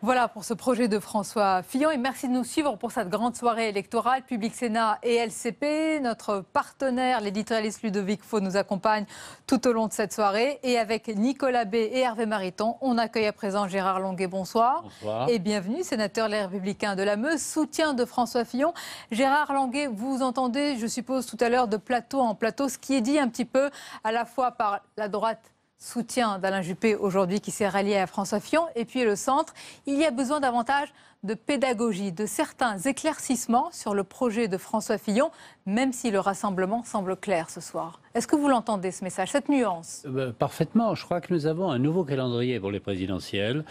Voilà pour ce projet de François Fillon et merci de nous suivre pour cette grande soirée électorale. Public Sénat et LCP, notre partenaire, l'éditorialiste Ludovic Faux, nous accompagne tout au long de cette soirée. Et avec Nicolas B et Hervé Mariton, on accueille à présent Gérard Longuet. Bonsoir. Bonsoir. Et bienvenue, sénateur Les Républicains de la Meuse, soutien de François Fillon. Gérard Longuet, vous entendez, je suppose, tout à l'heure de plateau en plateau, ce qui est dit un petit peu à la fois par la droite, soutien d'Alain Juppé aujourd'hui qui s'est rallié à François Fillon et puis le centre. Il y a besoin davantage de pédagogie, de certains éclaircissements sur le projet de François Fillon, même si le rassemblement semble clair ce soir. Est-ce que vous l'entendez ce message, cette nuance ? Parfaitement. Je crois que nous avons un nouveau calendrier pour les présidentielles.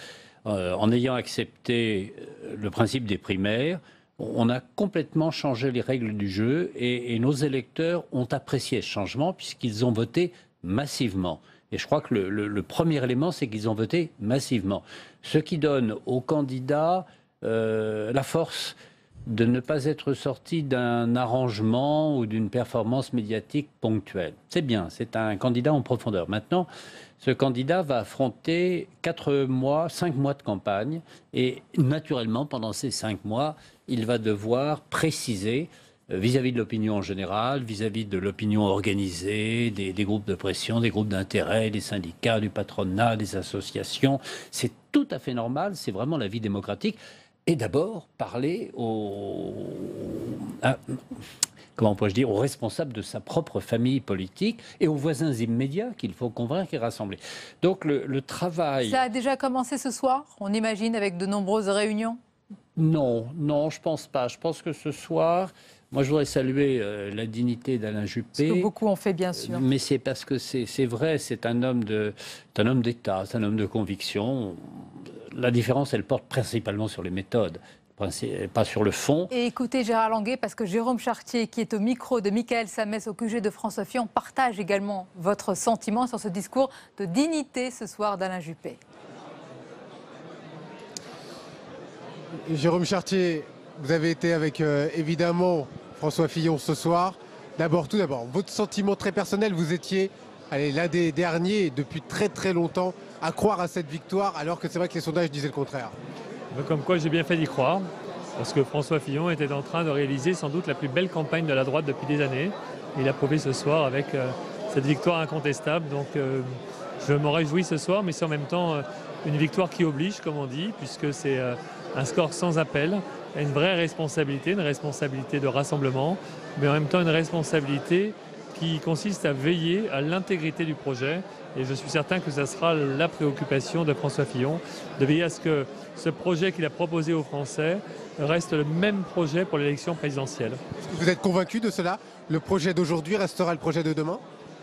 En ayant accepté le principe des primaires, on a complètement changé les règles du jeu et nos électeurs ont apprécié ce changement puisqu'ils ont voté massivement. Et je crois que le premier élément, c'est qu'ils ont voté massivement. Ce qui donne aux candidats la force de ne pas être sortis d'un arrangement ou d'une performance médiatique ponctuelle. C'est bien, c'est un candidat en profondeur. Maintenant, ce candidat va affronter 5 mois de campagne. Et naturellement, pendant ces 5 mois, il va devoir préciser vis-à-vis de l'opinion en général, vis-à-vis de l'opinion organisée, des groupes de pression, des groupes d'intérêt, des syndicats, du patronat, des associations. C'est tout à fait normal, c'est vraiment la vie démocratique. Et d'abord, parler aux responsables de sa propre famille politique et aux voisins immédiats qu'il faut convaincre et rassembler. Donc le travail... Ça a déjà commencé ce soir, on imagine, avec de nombreuses réunions ? Non, je pense pas. Je pense que ce soir... Moi, je voudrais saluer la dignité d'Alain Juppé. Ce que beaucoup ont fait, bien sûr. Mais c'est parce que c'est vrai, c'est un homme d'État, c'est un homme de conviction. La différence, elle porte principalement sur les méthodes, pas sur le fond. Et écoutez Gérard Longuet, parce que Jérôme Chartier, qui est au micro de Michael Samès au QG de François Fillon, partage également votre sentiment sur ce discours de dignité ce soir d'Alain Juppé. Jérôme Chartier, vous avez été avec évidemment François Fillon ce soir. Tout d'abord, votre sentiment très personnel, vous étiez l'un des derniers depuis très très longtemps à croire à cette victoire, alors que c'est vrai que les sondages disaient le contraire. Comme quoi j'ai bien fait d'y croire, parce que François Fillon était en train de réaliser sans doute la plus belle campagne de la droite depuis des années. Il a prouvé ce soir avec cette victoire incontestable. Donc je m'en réjouis ce soir, mais c'est en même temps une victoire qui oblige, comme on dit, puisque c'est un score sans appel. Une vraie responsabilité, une responsabilité de rassemblement, mais en même temps une responsabilité qui consiste à veiller à l'intégrité du projet. Et je suis certain que ça sera la préoccupation de François Fillon, de veiller à ce que ce projet qu'il a proposé aux Français reste le même projet pour l'élection présidentielle. Vous êtes convaincu de cela? Le projet d'aujourd'hui restera le projet de demain?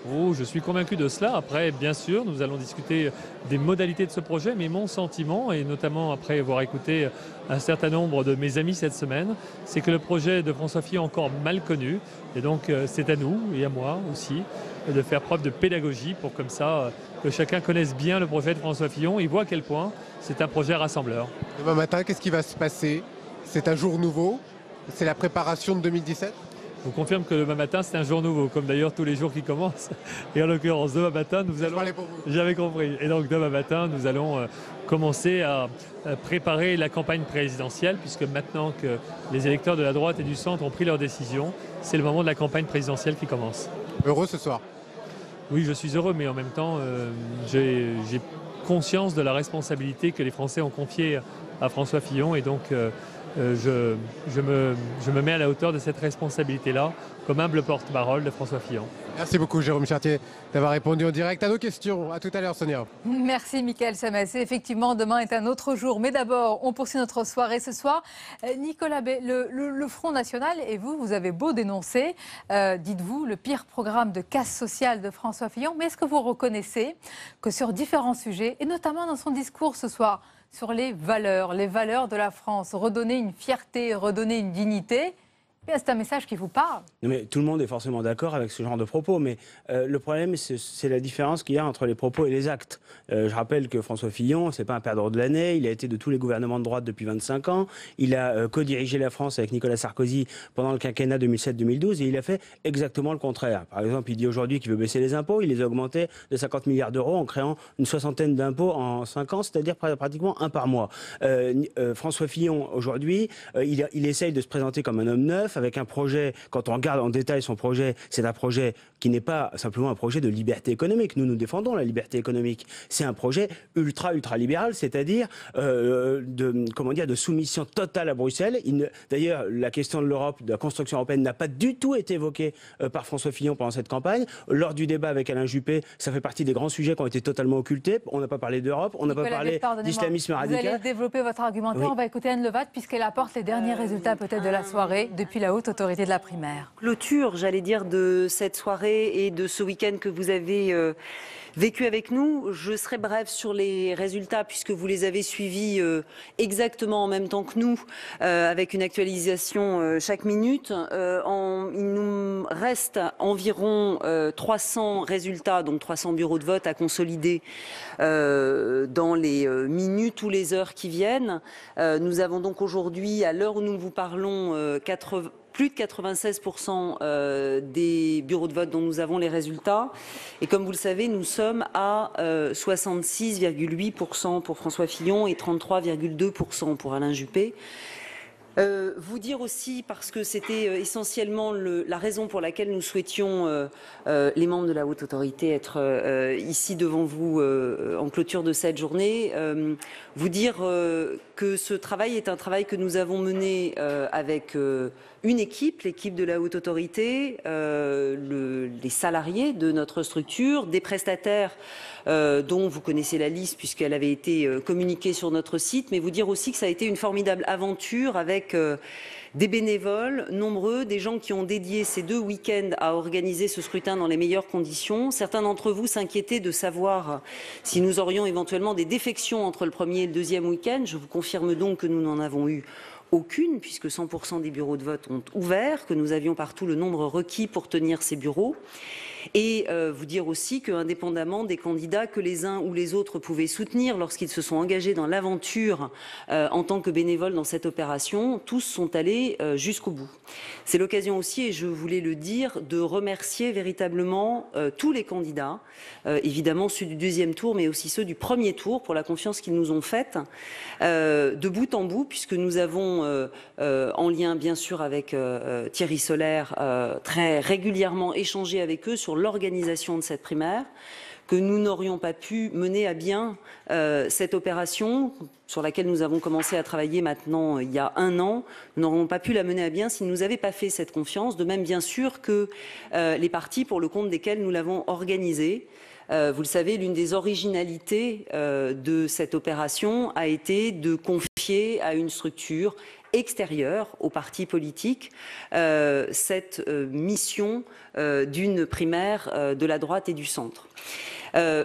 Oh, je suis convaincu de cela. Après, bien sûr, nous allons discuter des modalités de ce projet, mais mon sentiment, et notamment après avoir écouté un certain nombre de mes amis cette semaine, c'est que le projet de François Fillon est encore mal connu. Et donc, c'est à nous, et à moi aussi, de faire preuve de pédagogie pour comme ça que chacun connaisse bien le projet de François Fillon et voit à quel point c'est un projet rassembleur. Demain matin, qu'est-ce qui va se passer? C'est un jour nouveau? C'est la préparation de 2017? Je vous confirme que demain matin, c'est un jour nouveau, comme d'ailleurs tous les jours qui commencent. Et en l'occurrence, demain matin, nous allons... J'avais compris. Et donc, demain matin, nous allons commencer à préparer la campagne présidentielle, puisque maintenant que les électeurs de la droite et du centre ont pris leur décision, c'est le moment de la campagne présidentielle qui commence. Heureux ce soir? Oui, je suis heureux, mais en même temps, j'ai conscience de la responsabilité que les Français ont confiée à François Fillon, et donc... je me mets à la hauteur de cette responsabilité-là comme humble porte-parole de François Fillon. Merci beaucoup Jérôme Chartier d'avoir répondu en direct à nos questions. À tout à l'heure Sonia. Merci Mickaël Samassé. Effectivement, demain est un autre jour. Mais d'abord, on poursuit notre soirée ce soir. Nicolas Bay, le Front National et vous avez beau dénoncer, dites-vous, le pire programme de casse sociale de François Fillon. Mais est-ce que vous reconnaissez que sur différents sujets, et notamment dans son discours ce soir, sur les valeurs de la France, redonner une fierté, redonner une dignité, c'est un message qui vous parle? Non, mais tout le monde est forcément d'accord avec ce genre de propos, mais le problème, c'est la différence qu'il y a entre les propos et les actes. Je rappelle que François Fillon, c'est pas un perdant de l'année, il a été de tous les gouvernements de droite depuis 25 ans, il a co-dirigé la France avec Nicolas Sarkozy pendant le quinquennat 2007-2012, et il a fait exactement le contraire. Par exemple, il dit aujourd'hui qu'il veut baisser les impôts, il les a augmentés de 50 milliards d'euros en créant une soixantaine d'impôts en 5 ans, c'est-à-dire pratiquement un par mois. François Fillon, aujourd'hui, il essaye de se présenter comme un homme neuf, avec un projet, quand on regarde en détail son projet, c'est un projet qui n'est pas simplement un projet de liberté économique. Nous défendons la liberté économique. C'est un projet ultra libéral, c'est-à-dire de soumission totale à Bruxelles. D'ailleurs, la question de l'Europe, de la construction européenne, n'a pas du tout été évoquée par François Fillon pendant cette campagne. Lors du débat avec Alain Juppé, ça fait partie des grands sujets qui ont été totalement occultés. On n'a pas parlé d'Europe, on n'a pas parlé d'islamisme radical. Vous allez développer votre argumentaire. Oui. On va écouter Anne Levat, puisqu'elle apporte les derniers résultats peut-être de la soirée depuis la haute autorité de la primaire. Clôture, j'allais dire, de cette soirée et de ce week-end que vous avez vécu avec nous. Je serai brève sur les résultats puisque vous les avez suivis exactement en même temps que nous, avec une actualisation chaque minute. Il nous reste environ 300 résultats, donc 300 bureaux de vote à consolider dans les minutes ou les heures qui viennent. Nous avons donc aujourd'hui, à l'heure où nous vous parlons, plus de 96% des bureaux de vote dont nous avons les résultats. Et comme vous le savez, nous sommes à 66,8% pour François Fillon et 33,2% pour Alain Juppé. Vous dire aussi, parce que c'était essentiellement la raison pour laquelle nous souhaitions, les membres de la haute autorité, être ici devant vous en clôture de cette journée, vous dire que ce travail est un travail que nous avons mené avec une équipe, l'équipe de la haute autorité, les salariés de notre structure, des prestataires dont vous connaissez la liste puisqu'elle avait été communiquée sur notre site, mais vous dire aussi que ça a été une formidable aventure avec des bénévoles nombreux, des gens qui ont dédié ces 2 week-ends à organiser ce scrutin dans les meilleures conditions. Certains d'entre vous s'inquiétaient de savoir si nous aurions éventuellement des défections entre le premier et le deuxième week-end. Je vous confirme donc que nous n'en avons eu aucune, puisque 100% des bureaux de vote ont ouvert, que nous avions partout le nombre requis pour tenir ces bureaux. Et vous dire aussi qu'indépendamment des candidats que les uns ou les autres pouvaient soutenir lorsqu'ils se sont engagés dans l'aventure en tant que bénévoles dans cette opération, tous sont allés jusqu'au bout. C'est l'occasion aussi, et je voulais le dire, de remercier véritablement tous les candidats, évidemment ceux du deuxième tour, mais aussi ceux du premier tour pour la confiance qu'ils nous ont faite, de bout en bout, puisque nous avons, en lien bien sûr avec Thierry Solaire, très régulièrement échangé avec eux sur l'organisation de cette primaire, que nous n'aurions pas pu mener à bien cette opération sur laquelle nous avons commencé à travailler maintenant il y a 1 an. Nous n'aurions pas pu la mener à bien s'ils ne nous avaient pas fait cette confiance, de même bien sûr que les partis pour le compte desquels nous l'avons organisée. Vous le savez, l'une des originalités de cette opération a été de confier à une structure extérieure aux partis politiques cette mission d'une primaire de la droite et du centre.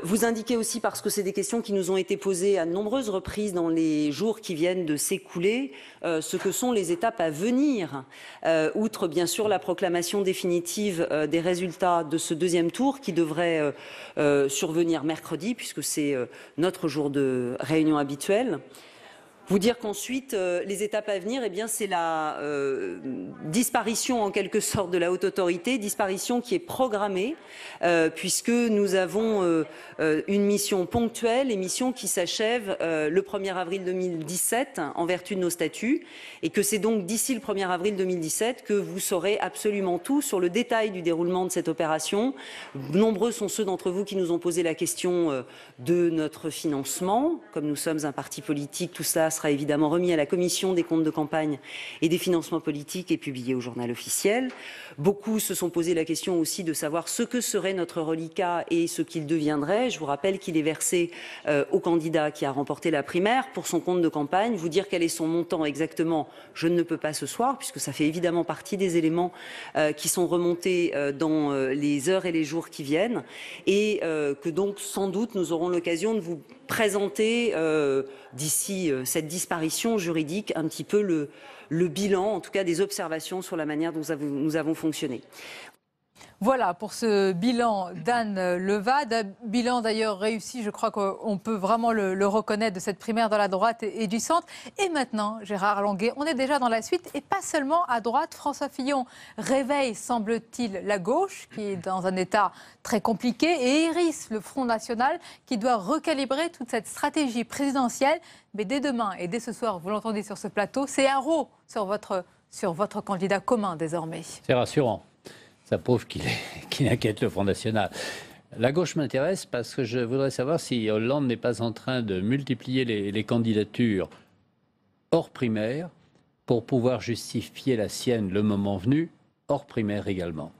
Vous indiquez aussi, parce que c'est des questions qui nous ont été posées à de nombreuses reprises dans les jours qui viennent de s'écouler, ce que sont les étapes à venir, outre bien sûr la proclamation définitive des résultats de ce deuxième tour qui devrait survenir mercredi, puisque c'est notre jour de réunion habituelle. Vous dire qu'ensuite, les étapes à venir, eh bien, c'est la disparition en quelque sorte de la haute autorité, disparition qui est programmée, puisque nous avons une mission ponctuelle, une mission qui s'achève le 1er avril 2017 en vertu de nos statuts, et que c'est donc d'ici le 1er avril 2017 que vous saurez absolument tout sur le détail du déroulement de cette opération. Nombreux sont ceux d'entre vous qui nous ont posé la question de notre financement. Comme nous sommes un parti politique, tout cela sera évidemment remis à la commission des comptes de campagne et des financements politiques et publié au journal officiel. Beaucoup se sont posé la question aussi de savoir ce que serait notre reliquat et ce qu'il deviendrait. Je vous rappelle qu'il est versé au candidat qui a remporté la primaire pour son compte de campagne. Vous dire quel est son montant exactement, je ne peux pas ce soir, puisque ça fait évidemment partie des éléments qui sont remontés dans les heures et les jours qui viennent, et que donc sans doute nous aurons l'occasion de vous présenter d'ici cette disparition juridique un petit peu le bilan, en tout cas des observations sur la manière dont nous avons fonctionné. Voilà pour ce bilan d'Anne Levade, bilan d'ailleurs réussi, je crois qu'on peut vraiment le reconnaître, de cette primaire de la droite et du centre. Et maintenant, Gérard Longuet, on est déjà dans la suite, et pas seulement à droite. François Fillon réveille, semble-t-il, la gauche, qui est dans un état très compliqué, et hérisse le Front National, qui doit recalibrer toute cette stratégie présidentielle. Mais dès demain et dès ce soir, vous l'entendez sur ce plateau, c'est haro sur votre candidat commun désormais. C'est rassurant. Ça prouve qu'il inquiète le Front National. La gauche m'intéresse parce que je voudrais savoir si Hollande n'est pas en train de multiplier les candidatures hors primaire pour pouvoir justifier la sienne le moment venu, hors primaire également.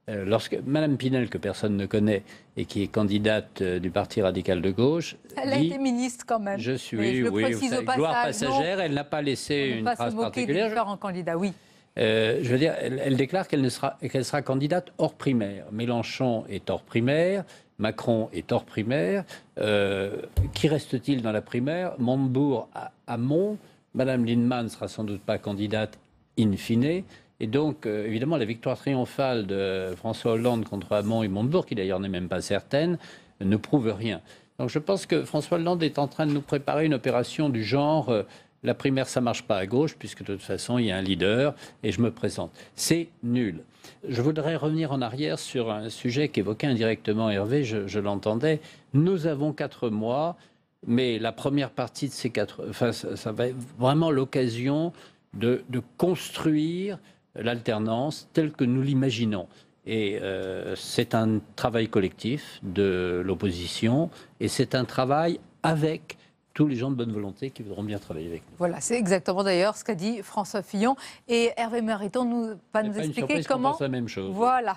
Lorsque Mme Pinel, que personne ne connaît et qui est candidate du Parti radical de gauche, elle a été ministre quand même. Je suis, gloire passagère, elle n'a pas laissé une trace particulière. Différents candidats, oui. Je veux dire, elle déclare qu'elle sera candidate hors primaire. Mélenchon est hors primaire, Macron est hors primaire. Qui reste-t-il dans la primaire? Montebourg à Mont. Madame Lienemann ne sera sans doute pas candidate in fine. Et donc, évidemment, la victoire triomphale de François Hollande contre Hamon et Montebourg, qui d'ailleurs n'est même pas certaine, ne prouve rien. Donc je pense que François Hollande est en train de nous préparer une opération du genre... la primaire, ça ne marche pas à gauche, puisque de toute façon, il y a un leader, et je me présente. C'est nul. Je voudrais revenir en arrière sur un sujet qu'évoquait indirectement Hervé, je l'entendais. Nous avons 4 mois, mais la première partie de ces 4... Enfin, ça va être vraiment l'occasion de construire l'alternance telle que nous l'imaginons. Et c'est un travail collectif de l'opposition, et c'est un travail avec... tous les gens de bonne volonté qui voudront bien travailler avec nous. Voilà, c'est exactement d'ailleurs ce qu'a dit François Fillon. Et Hervé Mariton va nous expliquer comment,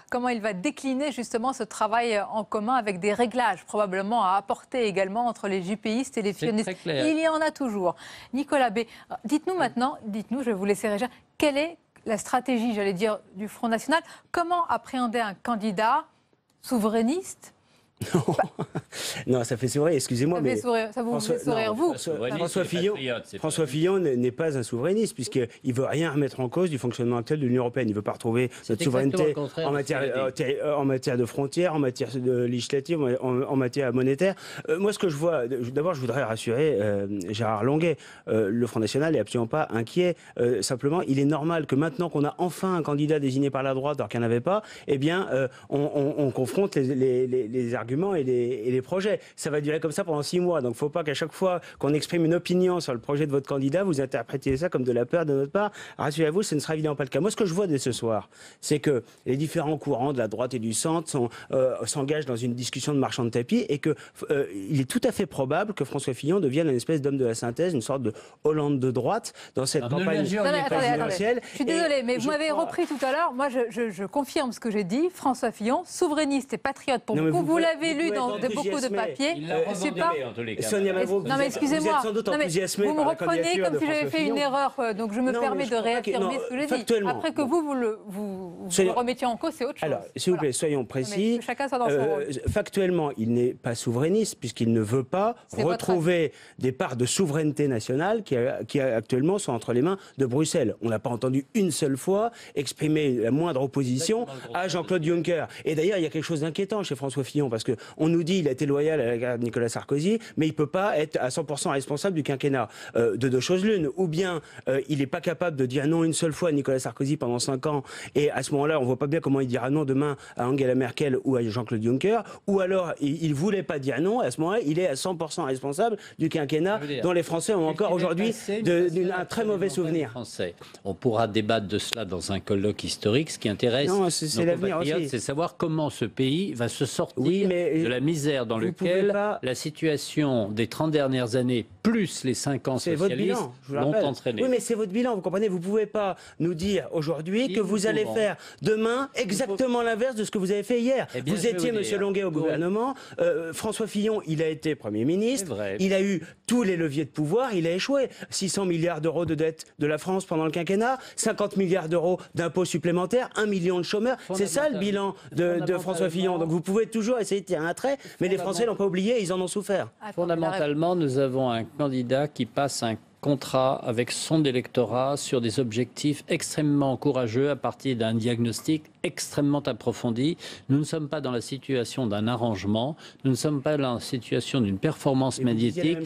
comment il va décliner justement ce travail en commun avec des réglages probablement à apporter également entre les jupéistes et les fillonistes. Il y en a toujours. Nicolas B, dites-nous maintenant, je vais vous laisser réagir, quelle est la stratégie, j'allais dire, du Front National? Comment appréhender un candidat souverainiste? Non, ça fait sourire, excusez-moi, mais ça vous fait sourire, vous. François Fillon n'est pas un souverainiste, puisqu'il ne veut rien remettre en cause du fonctionnement actuel de l'Union européenne. Il ne veut pas retrouver notre souveraineté en matière de frontières, en matière de législative, en matière monétaire. Moi, ce que je vois, d'abord, je voudrais rassurer Gérard Longuet. Le Front National n'est absolument pas inquiet. Simplement, il est normal que maintenant qu'on a enfin un candidat désigné par la droite, alors qu'il n'y en avait pas, eh bien, on confronte les arguments et les projets. Ça va durer comme ça pendant 6 mois. Donc, il ne faut pas qu'à chaque fois qu'on exprime une opinion sur le projet de votre candidat, vous interprétiez ça comme de la peur de notre part. Rassurez-vous, ce ne sera évidemment pas le cas. Moi, ce que je vois dès ce soir, c'est que les différents courants de la droite et du centre s'engagent dans une discussion de marchand de tapis, et qu'il est tout à fait probable que François Fillon devienne une espèce d'homme de la synthèse, une sorte de Hollande de droite dans cette campagne présidentielle. Je suis désolée, mais vous m'avez repris tout à l'heure. Moi, je confirme ce que j'ai dit. François Fillon, souverainiste et patriote pour beaucoup. Vous l'avez lu dans beaucoup beaucoup de papiers. Je suis pas... en tous les cas. Sonia Mabrouk, non, mais excusez-moi. Vous êtes sans doute enthousiasmée vous me reprenez comme si j'avais fait une erreur, donc je me permets de réaffirmer ce que j'ai dit. Après que vous le remettiez en cause, c'est autre chose. Alors, s'il vous plaît, soyons précis. Chacun soit dans son rôle. Factuellement, il n'est pas souverainiste puisqu'il ne veut pas retrouver des parts de souveraineté nationale qui actuellement sont entre les mains de Bruxelles. On n'a pas entendu une seule fois exprimer la moindre opposition à Jean-Claude Juncker. Et d'ailleurs, il y a quelque chose d'inquiétant chez François Fillon, parce qu'on nous dit qu'il a été loyal à la Nicolas Sarkozy, mais il ne peut pas être à 100% responsable du quinquennat. De deux choses l'une, ou bien il n'est pas capable de dire non une seule fois à Nicolas Sarkozy pendant 5 ans, et à ce moment-là, on ne voit pas bien comment il dira non demain à Angela Merkel ou à Jean-Claude Juncker, ou alors il ne voulait pas dire non, à ce moment-là, il est à 100% responsable du quinquennat dont les Français ont encore aujourd'hui un très mauvais souvenir. On pourra débattre de cela dans un colloque historique. Ce qui intéresse nos compatriotes, c'est savoir comment ce pays va se sortir de la misère dans laquelle la situation des 30 dernières années, plus les 5 ans socialistes, l'ont entraîné. Oui, mais c'est votre bilan, vous comprenez. Vous ne pouvez pas nous dire aujourd'hui que vous allez faire demain exactement l'inverse de ce que vous avez fait hier. Vous étiez, monsieur Longuet, au gouvernement. François Fillon, il a été Premier ministre. Il a eu tous les leviers de pouvoir. Il a échoué. 600 milliards d'euros de dette de la France pendant le quinquennat, 50 milliards d'euros d'impôts supplémentaires, 1 million de chômeurs. C'est ça le bilan de François Fillon. Donc vous pouvez toujours essayer de tirer un trait, mais les Français l'ont pas oublié, ils en ont souffert. Fondamentalement, nous avons un candidat qui passe un contrat avec son électorat sur des objectifs extrêmement courageux à partir d'un diagnostic extrêmement approfondi. Nous ne sommes pas dans la situation d'un arrangement, nous ne sommes pas dans la situation d'une performance médiatique.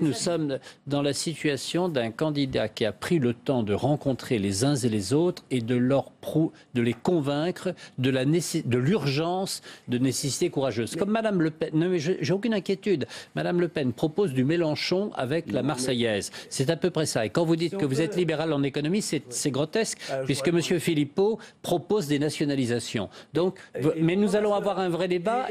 Nous sommes dans la situation d'un candidat qui a pris le temps de rencontrer les uns et les autres et de les convaincre de l'urgence de nécessité courageuse. Comme Madame Le Pen, non mais j'ai aucune inquiétude, Madame Le Pen propose du Mélenchon avec la Marseillaise. C'est à peu près ça. Et quand vous dites que vous êtes libéral en économie, c'est grotesque, puisque M. Philippot propose des nationalisations. Donc, mais nous allons avoir un vrai débat.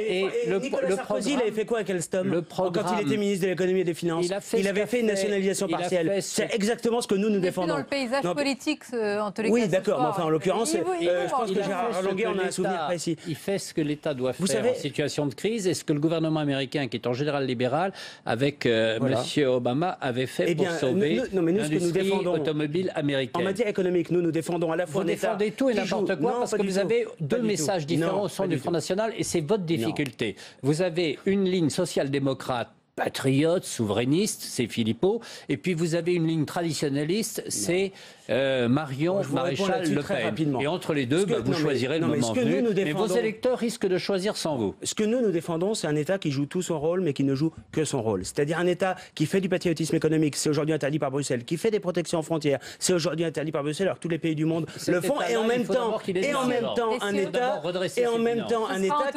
Nicolas Sarkozy, il avait fait quoi avec Alstom quand il était ministre de l'économie et des Finances? Il avait fait une nationalisation partielle. C'est exactement ce que nous défendons. Dans le paysage politique, en tous les cas. Oui, d'accord, mais enfin, en l'occurrence, je pense que Gérard Longuet en a un souvenir précis. Il fait ce que l'État doit faire en situation de crise et ce que le gouvernement américain, qui est en général libéral, avec M. Obama, avait fait pour sauver l'industrie automobile américaine. En matière économique, nous défendons à la fois un État... Vous défendez tout et n'importe quoi parce que vous avez deux messages différents au sein du Front National et c'est votre difficulté. Vous avez une ligne social-démocrate patriote, souverainiste, c'est Philippot, et puis vous avez une ligne traditionnaliste, c'est Marion Maréchal Le Pen. Et entre les deux, vous choisirez le moment venu, mais vos électeurs risquent de choisir sans vous. Ce que nous défendons, c'est un État qui joue tout son rôle, mais qui ne joue que son rôle. C'est-à-dire un État qui fait du patriotisme économique, c'est aujourd'hui interdit par Bruxelles, qui fait des protections frontières, c'est aujourd'hui interdit par Bruxelles, alors que tous les pays du monde le font, et en même temps, un État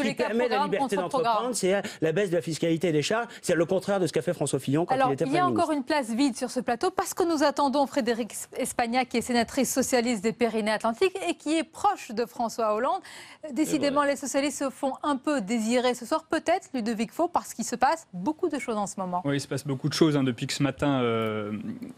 qui permet la liberté d'entreprendre, c'est la baisse de la fiscalité des charges, c'est le contraire de ce qu'a fait François Fillon quand il était Premier ministre. Il y a encore une place vide sur ce plateau parce que nous attendons Frédérique Espagnac, qui est sénatrice socialiste des Pyrénées-Atlantiques et qui est proche de François Hollande. Décidément, les socialistes se font un peu désirer ce soir. Peut-être, Ludovic Faux, parce qu'il se passe beaucoup de choses en ce moment. Oui, il se passe beaucoup de choses. Depuis que ce matin,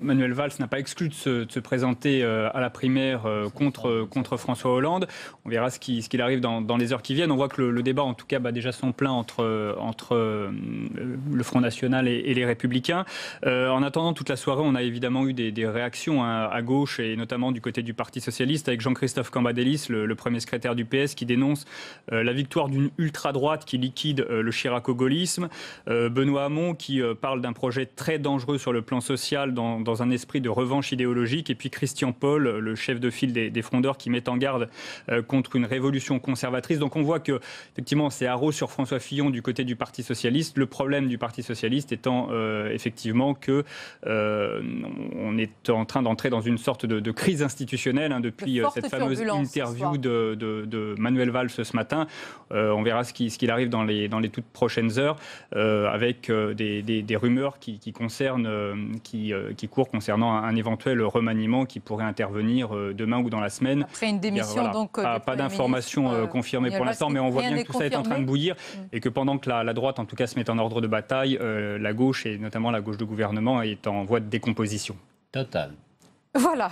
Manuel Valls n'a pas exclu de se présenter à la primaire contre François Hollande. On verra ce qu'il arrive dans les heures qui viennent. On voit que le débat, en tout cas, bat déjà son plein entre le Front National et les Républicains. En attendant, toute la soirée, on a évidemment eu des réactions à gauche et notamment du côté du Parti Socialiste avec Jean-Christophe Cambadélis, le premier secrétaire du PS, qui dénonce la victoire d'une ultra-droite qui liquide le chiraco-gaullisme. Benoît Hamon qui parle d'un projet très dangereux sur le plan social dans un esprit de revanche idéologique. Et puis Christian Paul, le chef de file des frondeurs, qui met en garde contre une révolution conservatrice. Donc on voit que effectivement c'est haro sur François Fillon du côté du Parti Socialiste. Le problème du Parti Socialiste étant effectivement que on est en train d'entrer dans une sorte de crise institutionnelle depuis cette fameuse interview de Manuel Valls ce matin. On verra ce qu'il arrive dans les toutes prochaines heures avec des rumeurs qui courent concernant un éventuel remaniement qui pourrait intervenir demain ou dans la semaine. Après une démission, donc pas d'informations confirmées pour l'instant, mais on voit bien que tout ça est en train de bouillir et que pendant que la droite en tout cas se met en ordre de bataille, la gauche et notamment la gauche de gouvernement est en voie de décomposition. Total. Voilà,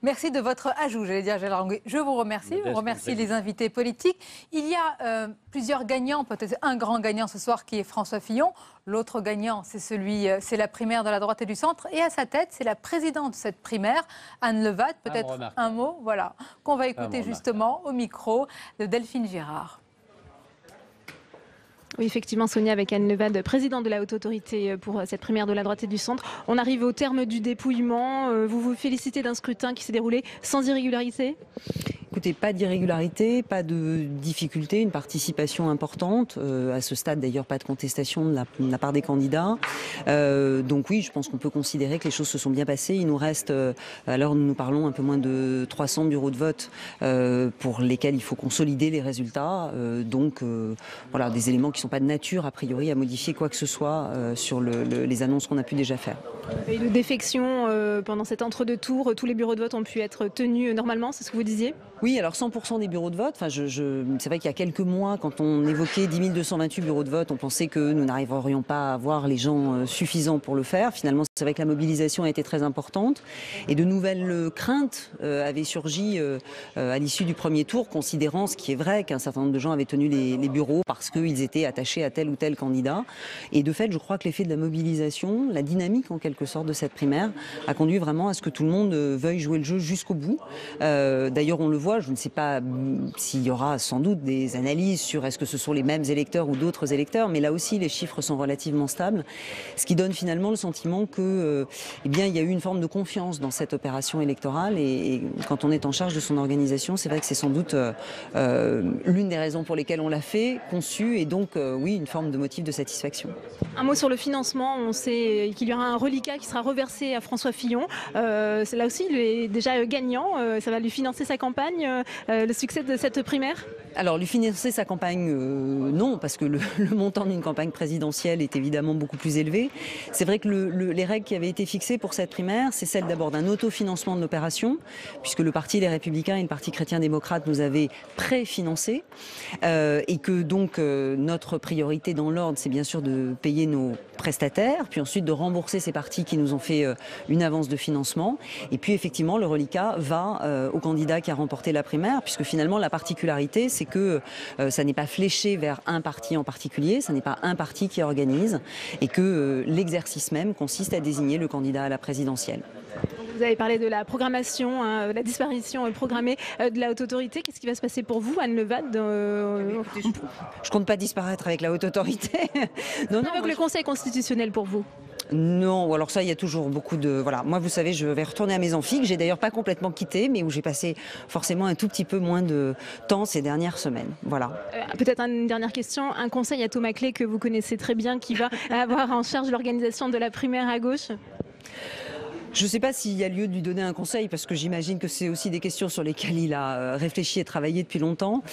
merci de votre ajout, j'allais dire Gérald Longuet. Je vous remercie, je remercie les invités politiques. Il y a plusieurs gagnants, peut-être un grand gagnant ce soir qui est François Fillon. L'autre gagnant, c'est la primaire de la droite et du centre. Et à sa tête, c'est la présidente de cette primaire, Anne Levade. Peut-être un mot, voilà, qu'on va écouter justement au micro de Delphine Girard. Oui, effectivement, Sonia, avec Anne Levade, présidente de la Haute Autorité pour cette primaire de la droite et du centre. On arrive au terme du dépouillement. Vous vous félicitez d'un scrutin qui s'est déroulé sans irrégularité ? Écoutez, pas d'irrégularité, pas de difficulté, une participation importante. À ce stade, d'ailleurs, pas de contestation de la part des candidats. Donc oui, je pense qu'on peut considérer que les choses se sont bien passées. Il nous reste, alors nous parlons, un peu moins de 300 bureaux de vote pour lesquels il faut consolider les résultats. Donc voilà, des éléments qui ne sont pas de nature, a priori, à modifier quoi que ce soit sur les annonces qu'on a pu déjà faire. Et de défection pendant cet entre-deux-tours, tous les bureaux de vote ont pu être tenus normalement, c'est ce que vous disiez ? Oui, alors 100% des bureaux de vote. Enfin, c'est vrai qu'il y a quelques mois, quand on évoquait 10 228 bureaux de vote, on pensait que nous n'arriverions pas à avoir les gens suffisants pour le faire. Finalement, c'est vrai que la mobilisation a été très importante. Et de nouvelles craintes avaient surgi à l'issue du premier tour, considérant, ce qui est vrai, qu'un certain nombre de gens avaient tenu les bureaux parce qu'ils étaient attachés à tel ou tel candidat. Et de fait, je crois que l'effet de la mobilisation, la dynamique en quelque sorte de cette primaire, a conduit vraiment à ce que tout le monde veuille jouer le jeu jusqu'au bout. D'ailleurs, on le voit. Je ne sais pas s'il y aura sans doute des analyses sur est-ce que ce sont les mêmes électeurs ou d'autres électeurs, mais là aussi les chiffres sont relativement stables, ce qui donne finalement le sentiment que, eh bien, il y a eu une forme de confiance dans cette opération électorale et quand on est en charge de son organisation, c'est vrai que c'est sans doute l'une des raisons pour lesquelles on l'a fait, conçu et donc oui, une forme de motif de satisfaction. Un mot sur le financement, on sait qu'il y aura un reliquat qui sera reversé à François Fillon. Là aussi, il est déjà gagnant, ça va lui financer sa campagne. Le succès de cette primaire ? Alors, lui financer sa campagne, non, parce que le montant d'une campagne présidentielle est évidemment beaucoup plus élevé. C'est vrai que les règles qui avaient été fixées pour cette primaire, c'est celle d'abord d'un autofinancement de l'opération, puisque le Parti Les Républicains et le Parti Chrétien-Démocrate nous avaient préfinancé, et que donc notre priorité dans l'ordre, c'est bien sûr de payer nos prestataires, puis ensuite de rembourser ces partis qui nous ont fait une avance de financement. Et puis effectivement, le reliquat va au candidat qui a remporté la primaire, puisque finalement la particularité, c'est que ça n'est pas fléché vers un parti en particulier, ça n'est pas un parti qui organise, et que l'exercice même consiste à désigner le candidat à la présidentielle. Vous avez parlé de la programmation, la disparition programmée de la Haute Autorité. Qu'est-ce qui va se passer pour vous, Anne Levade ? Je compte pas disparaître avec la Haute Autorité. Non, avec le Conseil constitutionnel pour vous ? Non, alors ça, il y a toujours beaucoup de... Voilà, moi, vous savez, je vais retourner à mes amphis, que j'ai d'ailleurs pas complètement quitté, mais où j'ai passé forcément un tout petit peu moins de temps ces dernières semaines. Voilà. Peut-être une dernière question. Un conseil à Thomas Clé, que vous connaissez très bien, qui va avoir en charge l'organisation de la primaire à gauche ? Je ne sais pas s'il y a lieu de lui donner un conseil, parce que j'imagine que c'est aussi des questions sur lesquelles il a réfléchi et travaillé depuis longtemps.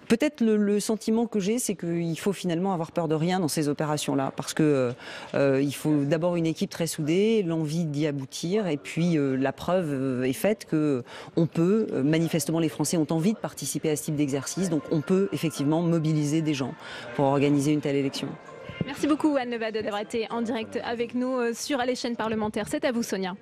Peut-être le sentiment que j'ai, c'est qu'il faut finalement avoir peur de rien dans ces opérations-là, parce que il faut d'abord une équipe très soudée, l'envie d'y aboutir, et puis la preuve est faite que on peut, manifestement les Français ont envie de participer à ce type d'exercice, donc on peut effectivement mobiliser des gens pour organiser une telle élection. Merci beaucoup Anne Levade d'avoir été en direct avec nous sur les chaînes parlementaires. C'est à vous Sonia.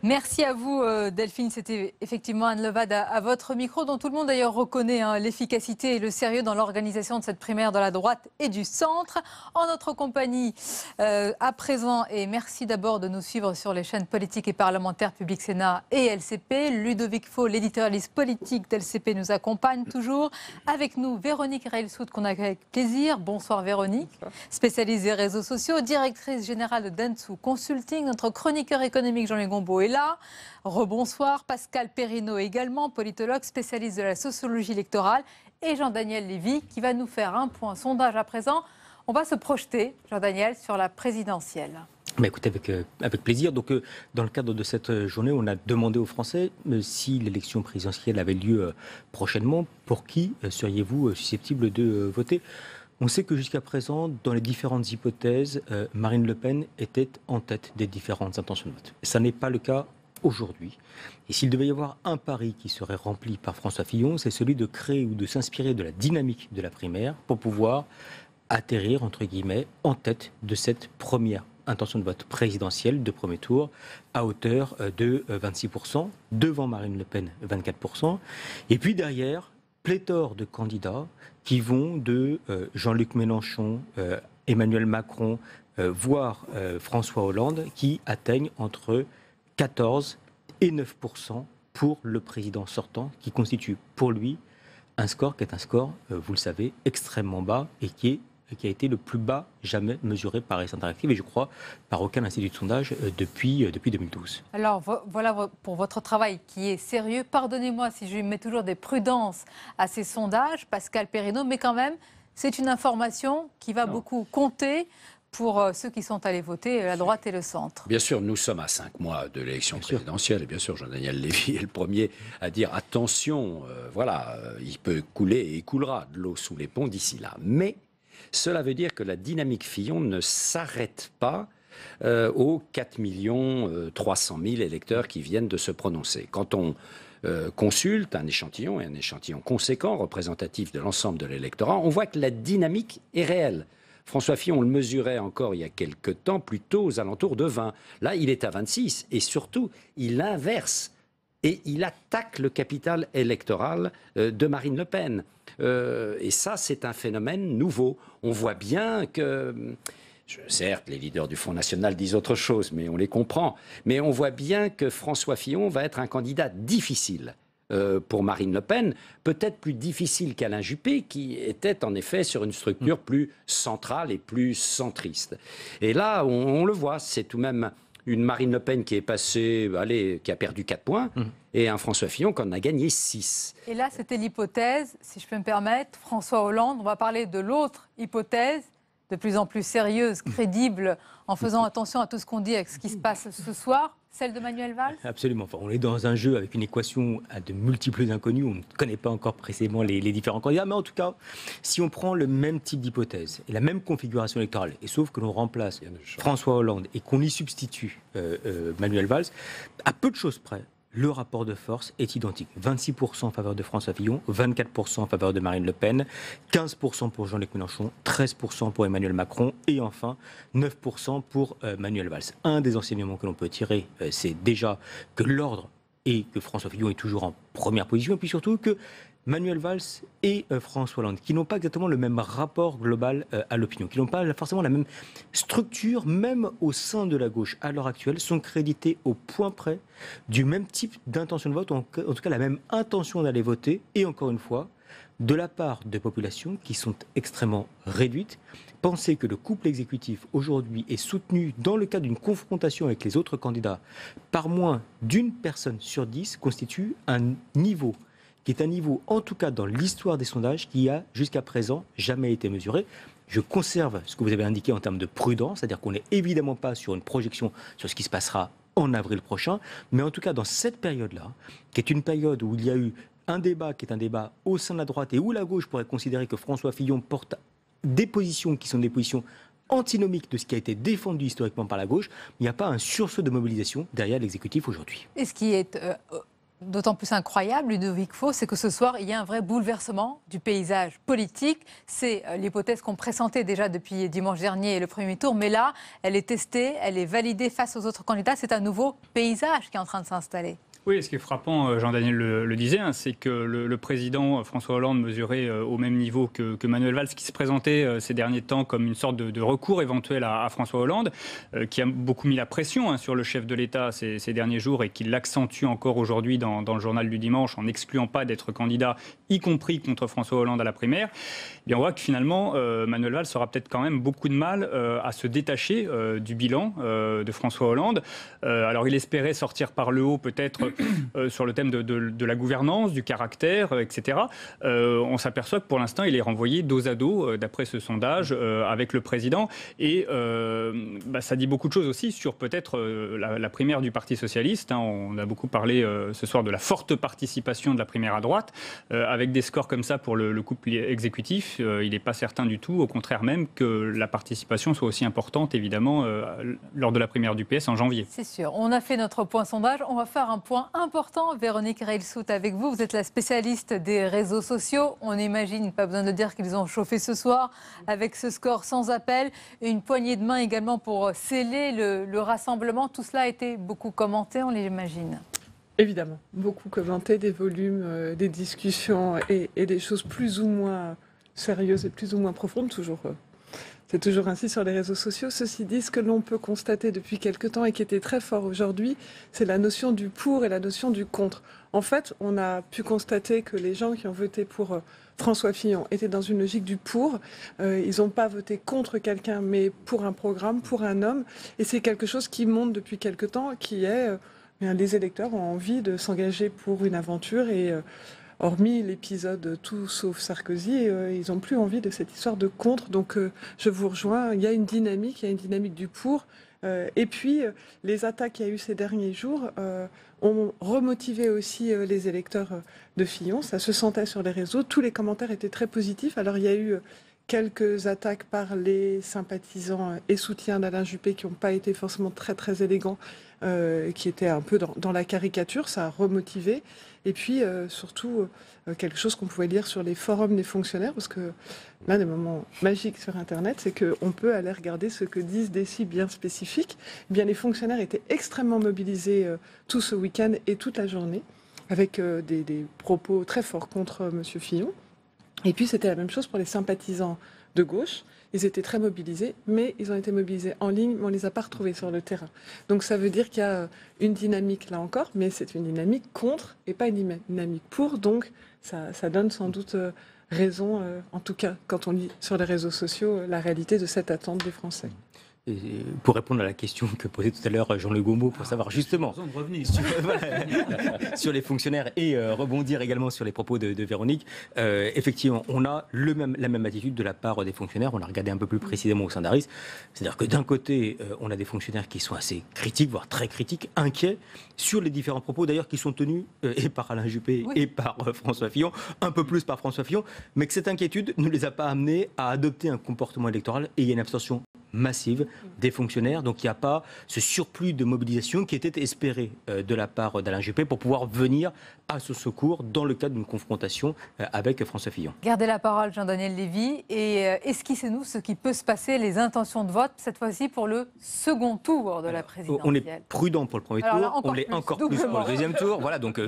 Merci à vous Delphine, c'était effectivement Anne Levade à votre micro, dont tout le monde d'ailleurs reconnaît l'efficacité et le sérieux dans l'organisation de cette primaire de la droite et du centre. En notre compagnie à présent, et merci d'abord de nous suivre sur les chaînes politiques et parlementaires Public Sénat et LCP. Ludovic Faux, l'éditorialiste politique d'LCP, nous accompagne toujours. Avec nous Véronique Reilsout, qu'on a avec plaisir. Bonsoir Véronique, spécialiste des réseaux sociaux, directrice générale de Dentsu Consulting. Notre chroniqueur économique Jean-Louis Gombault est là. Rebonsoir. Pascal Perrineau également, politologue, spécialiste de la sociologie électorale. Et Jean-Daniel Lévy qui va nous faire un point sondage à présent. On va se projeter, Jean-Daniel, sur la présidentielle. Bah écoutez, avec plaisir. Donc, dans le cadre de cette journée, on a demandé aux Français si l'élection présidentielle avait lieu prochainement, pour qui seriez-vous susceptible de voter ? On sait que jusqu'à présent, dans les différentes hypothèses, Marine Le Pen était en tête des différentes intentions de vote. Ça n'est pas le cas aujourd'hui. Et s'il devait y avoir un pari qui serait rempli par François Fillon, c'est celui de créer ou de s'inspirer de la dynamique de la primaire pour pouvoir atterrir, entre guillemets, en tête de cette première intention de vote présidentielle de premier tour à hauteur de 26%, devant Marine Le Pen 24%. Et puis derrière, pléthore de candidats qui vont de Jean-Luc Mélenchon, Emmanuel Macron, voire François Hollande, qui atteignent entre 14 et 9% pour le président sortant, qui constitue pour lui un score qui est un score, vous le savez, extrêmement bas et qui a été le plus bas jamais mesuré par Presse Interactive et je crois par aucun institut de sondage depuis 2012. Alors voilà pour votre travail qui est sérieux. Pardonnez-moi si je mets toujours des prudences à ces sondages, Pascal Perrineau, mais quand même, c'est une information qui va beaucoup compter pour ceux qui sont allés voter, la droite et le centre. Bien sûr, nous sommes à 5 mois de l'élection présidentielle et bien sûr, Jean-Daniel Lévy est le premier à dire attention, il peut couler et il coulera de l'eau sous les ponts d'ici là. Mais cela veut dire que la dynamique Fillon ne s'arrête pas aux 4 300 000 électeurs qui viennent de se prononcer. Quand on consulte un échantillon, et un échantillon conséquent, représentatif de l'ensemble de l'électorat, on voit que la dynamique est réelle. François Fillon, on le mesurait encore il y a quelques temps, plutôt aux alentours de 20. Là, il est à 26 et surtout, il inverse et il attaque le capital électoral de Marine Le Pen. Et ça, c'est un phénomène nouveau. On voit bien que... Certes, les leaders du Front National disent autre chose, mais on les comprend. Mais on voit bien que François Fillon va être un candidat difficile pour Marine Le Pen, peut-être plus difficile qu'Alain Juppé, qui était en effet sur une structure plus centrale et plus centriste. Et là, on le voit, c'est tout de même une Marine Le Pen qui est passée, qui a perdu 4 points, et un François Fillon qui en a gagné 6. Et là, c'était l'hypothèse, si je peux me permettre, François Hollande. On va parler de l'autre hypothèse, de plus en plus sérieuse, crédible, en faisant attention à tout ce qu'on dit avec ce qui se passe ce soir, celle de Manuel Valls. Absolument. Enfin, on est dans un jeu avec une équation à de multiples inconnus. On ne connaît pas encore précisément les différents candidats. Mais en tout cas, si on prend le même type d'hypothèse et la même configuration électorale, et sauf que l'on remplace François Hollande et qu'on y substitue Manuel Valls, à peu de choses près, le rapport de force est identique. 26% en faveur de François Fillon, 24% en faveur de Marine Le Pen, 15% pour Jean-Luc Mélenchon, 13% pour Emmanuel Macron et enfin 9% pour Manuel Valls. Un des enseignements que l'on peut tirer, c'est déjà que l'ordre et que François Fillon est toujours en première position et puis surtout que Manuel Valls et François Hollande, qui n'ont pas exactement le même rapport global à l'opinion, qui n'ont pas forcément la même structure, même au sein de la gauche à l'heure actuelle, sont crédités au point près du même type d'intention de vote, ou en tout cas la même intention d'aller voter, et encore une fois, de la part de populations qui sont extrêmement réduites. Pensez que le couple exécutif aujourd'hui est soutenu dans le cadre d'une confrontation avec les autres candidats par moins d'une personne sur 10 constitue un niveau qui est un niveau, en tout cas dans l'histoire des sondages, qui a jusqu'à présent jamais été mesuré. Je conserve ce que vous avez indiqué en termes de prudence, c'est-à-dire qu'on n'est évidemment pas sur une projection sur ce qui se passera en avril prochain, mais en tout cas dans cette période-là, qui est une période où il y a eu un débat qui est un débat au sein de la droite et où la gauche pourrait considérer que François Fillon porte des positions qui sont des positions antinomiques de ce qui a été défendu historiquement par la gauche, il n'y a pas un sursaut de mobilisation derrière l'exécutif aujourd'hui. Et ce qui est d'autant plus incroyable, Ludovic Faux, c'est que ce soir, il y a un vrai bouleversement du paysage politique. C'est l'hypothèse qu'on pressentait déjà depuis dimanche dernier et le premier tour, mais là, elle est testée, elle est validée face aux autres candidats. C'est un nouveau paysage qui est en train de s'installer. Oui, ce qui est frappant, Jean-Daniel le disait, c'est que le président François Hollande mesurait au même niveau que Manuel Valls, qui se présentait ces derniers temps comme une sorte de recours éventuel à François Hollande, qui a beaucoup mis la pression sur le chef de l'État ces derniers jours et qui l'accentue encore aujourd'hui dans le journal du dimanche en n'excluant pas d'être candidat, y compris contre François Hollande à la primaire. Et on voit que finalement, Manuel Valls aura peut-être quand même beaucoup de mal à se détacher du bilan de François Hollande. Alors il espérait sortir par le haut peut-être sur le thème de la gouvernance, du caractère, etc. On s'aperçoit que pour l'instant, il est renvoyé dos à dos, d'après ce sondage, avec le président. Et ça dit beaucoup de choses aussi sur peut-être la primaire du Parti socialiste. On a beaucoup parlé ce soir de la forte participation de la primaire à droite. Avec des scores comme ça pour le couple exécutif, il n'est pas certain du tout, au contraire même, que la participation soit aussi importante, évidemment, lors de la primaire du PS en janvier. C'est sûr. On a fait notre point sondage. On va faire un point point important, Véronique Reilsout, avec vous. Vous êtes la spécialiste des réseaux sociaux. On imagine, pas besoin de dire qu'ils ont chauffé ce soir, avec ce score sans appel. Et une poignée de main également pour sceller le rassemblement. Tout cela a été beaucoup commenté, on l'imagine. Évidemment, beaucoup commenté, des volumes, des discussions et des choses plus ou moins sérieuses et plus ou moins profondes, toujours. C'est toujours ainsi sur les réseaux sociaux. Ceci dit, ce que l'on peut constater depuis quelque temps et qui était très fort aujourd'hui, c'est la notion du pour et la notion du contre. En fait, on a pu constater que les gens qui ont voté pour François Fillon étaient dans une logique du pour. Ils n'ont pas voté contre quelqu'un, mais pour un programme, pour un homme. Et c'est quelque chose qui monte depuis quelque temps, qui est... les électeurs ont envie de s'engager pour une aventure et... hormis l'épisode Tout sauf Sarkozy, ils n'ont plus envie de cette histoire de contre. Donc je vous rejoins, il y a une dynamique du pour. Et puis les attaques qu'il y a eu ces derniers jours ont remotivé aussi les électeurs de Fillon. Ça se sentait sur les réseaux, tous les commentaires étaient très positifs. Alors il y a eu quelques attaques par les sympathisants et soutiens d'Alain Juppé qui n'ont pas été forcément très très élégants, qui étaient un peu dans la caricature, ça a remotivé. Et puis surtout quelque chose qu'on pouvait lire sur les forums des fonctionnaires, parce que l'un des moments magiques sur Internet, c'est qu'on peut aller regarder ce que disent des sites bien spécifiques. Eh bien, les fonctionnaires étaient extrêmement mobilisés tout ce week-end et toute la journée, avec des propos très forts contre M. Fillon. Et puis c'était la même chose pour les sympathisants de gauche. Ils étaient très mobilisés, mais ils ont été mobilisés en ligne, mais on ne les a pas retrouvés sur le terrain. Donc ça veut dire qu'il y a une dynamique là encore, mais c'est une dynamique contre et pas une dynamique pour. Donc ça donne sans doute raison, en tout cas quand on lit sur les réseaux sociaux, la réalité de cette attente des Français. Et pour répondre à la question que posait tout à l'heure Jean-Luc Gaumont, pour savoir justement sur les fonctionnaires et rebondir également sur les propos de Véronique, effectivement, on a la même attitude de la part des fonctionnaires. On l'a regardé un peu plus précisément au sein d'Aris. C'est-à-dire que d'un côté, on a des fonctionnaires qui sont assez critiques, voire très critiques, inquiets sur les différents propos d'ailleurs qui sont tenus et par Alain Juppé et par François Fillon, un peu plus par François Fillon, mais que cette inquiétude ne les a pas amenés à adopter un comportement électoral et il y a une abstention massive des fonctionnaires. Donc il n'y a pas ce surplus de mobilisation qui était espéré de la part d'Alain Juppé pour pouvoir venir à ce secours dans le cadre d'une confrontation avec François Fillon. Gardez la parole, Jean-Daniel Lévy, et esquissez-nous ce qui peut se passer, les intentions de vote, cette fois-ci pour le second tour de la présidentielle. On est prudent pour le premier tour, on l'est encore plus pour le deuxième tour. Voilà, donc,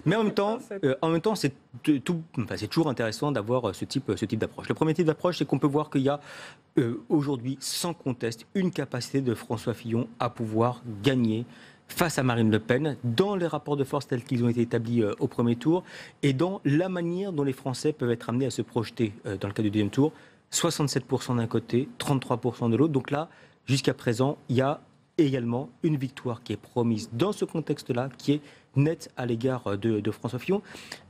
mais en même temps, c'est toujours intéressant d'avoir ce type d'approche. Le premier type d'approche, c'est qu'on peut voir qu'il y a aujourd'hui, sans conteste, une capacité de François Fillon à pouvoir gagner face à Marine Le Pen, dans les rapports de force tels qu'ils ont été établis au premier tour, et dans la manière dont les Français peuvent être amenés à se projeter dans le cas du deuxième tour. 67% d'un côté, 33% de l'autre. Donc là, jusqu'à présent, il y a également une victoire qui est promise dans ce contexte-là, qui est nette à l'égard de François Fillon.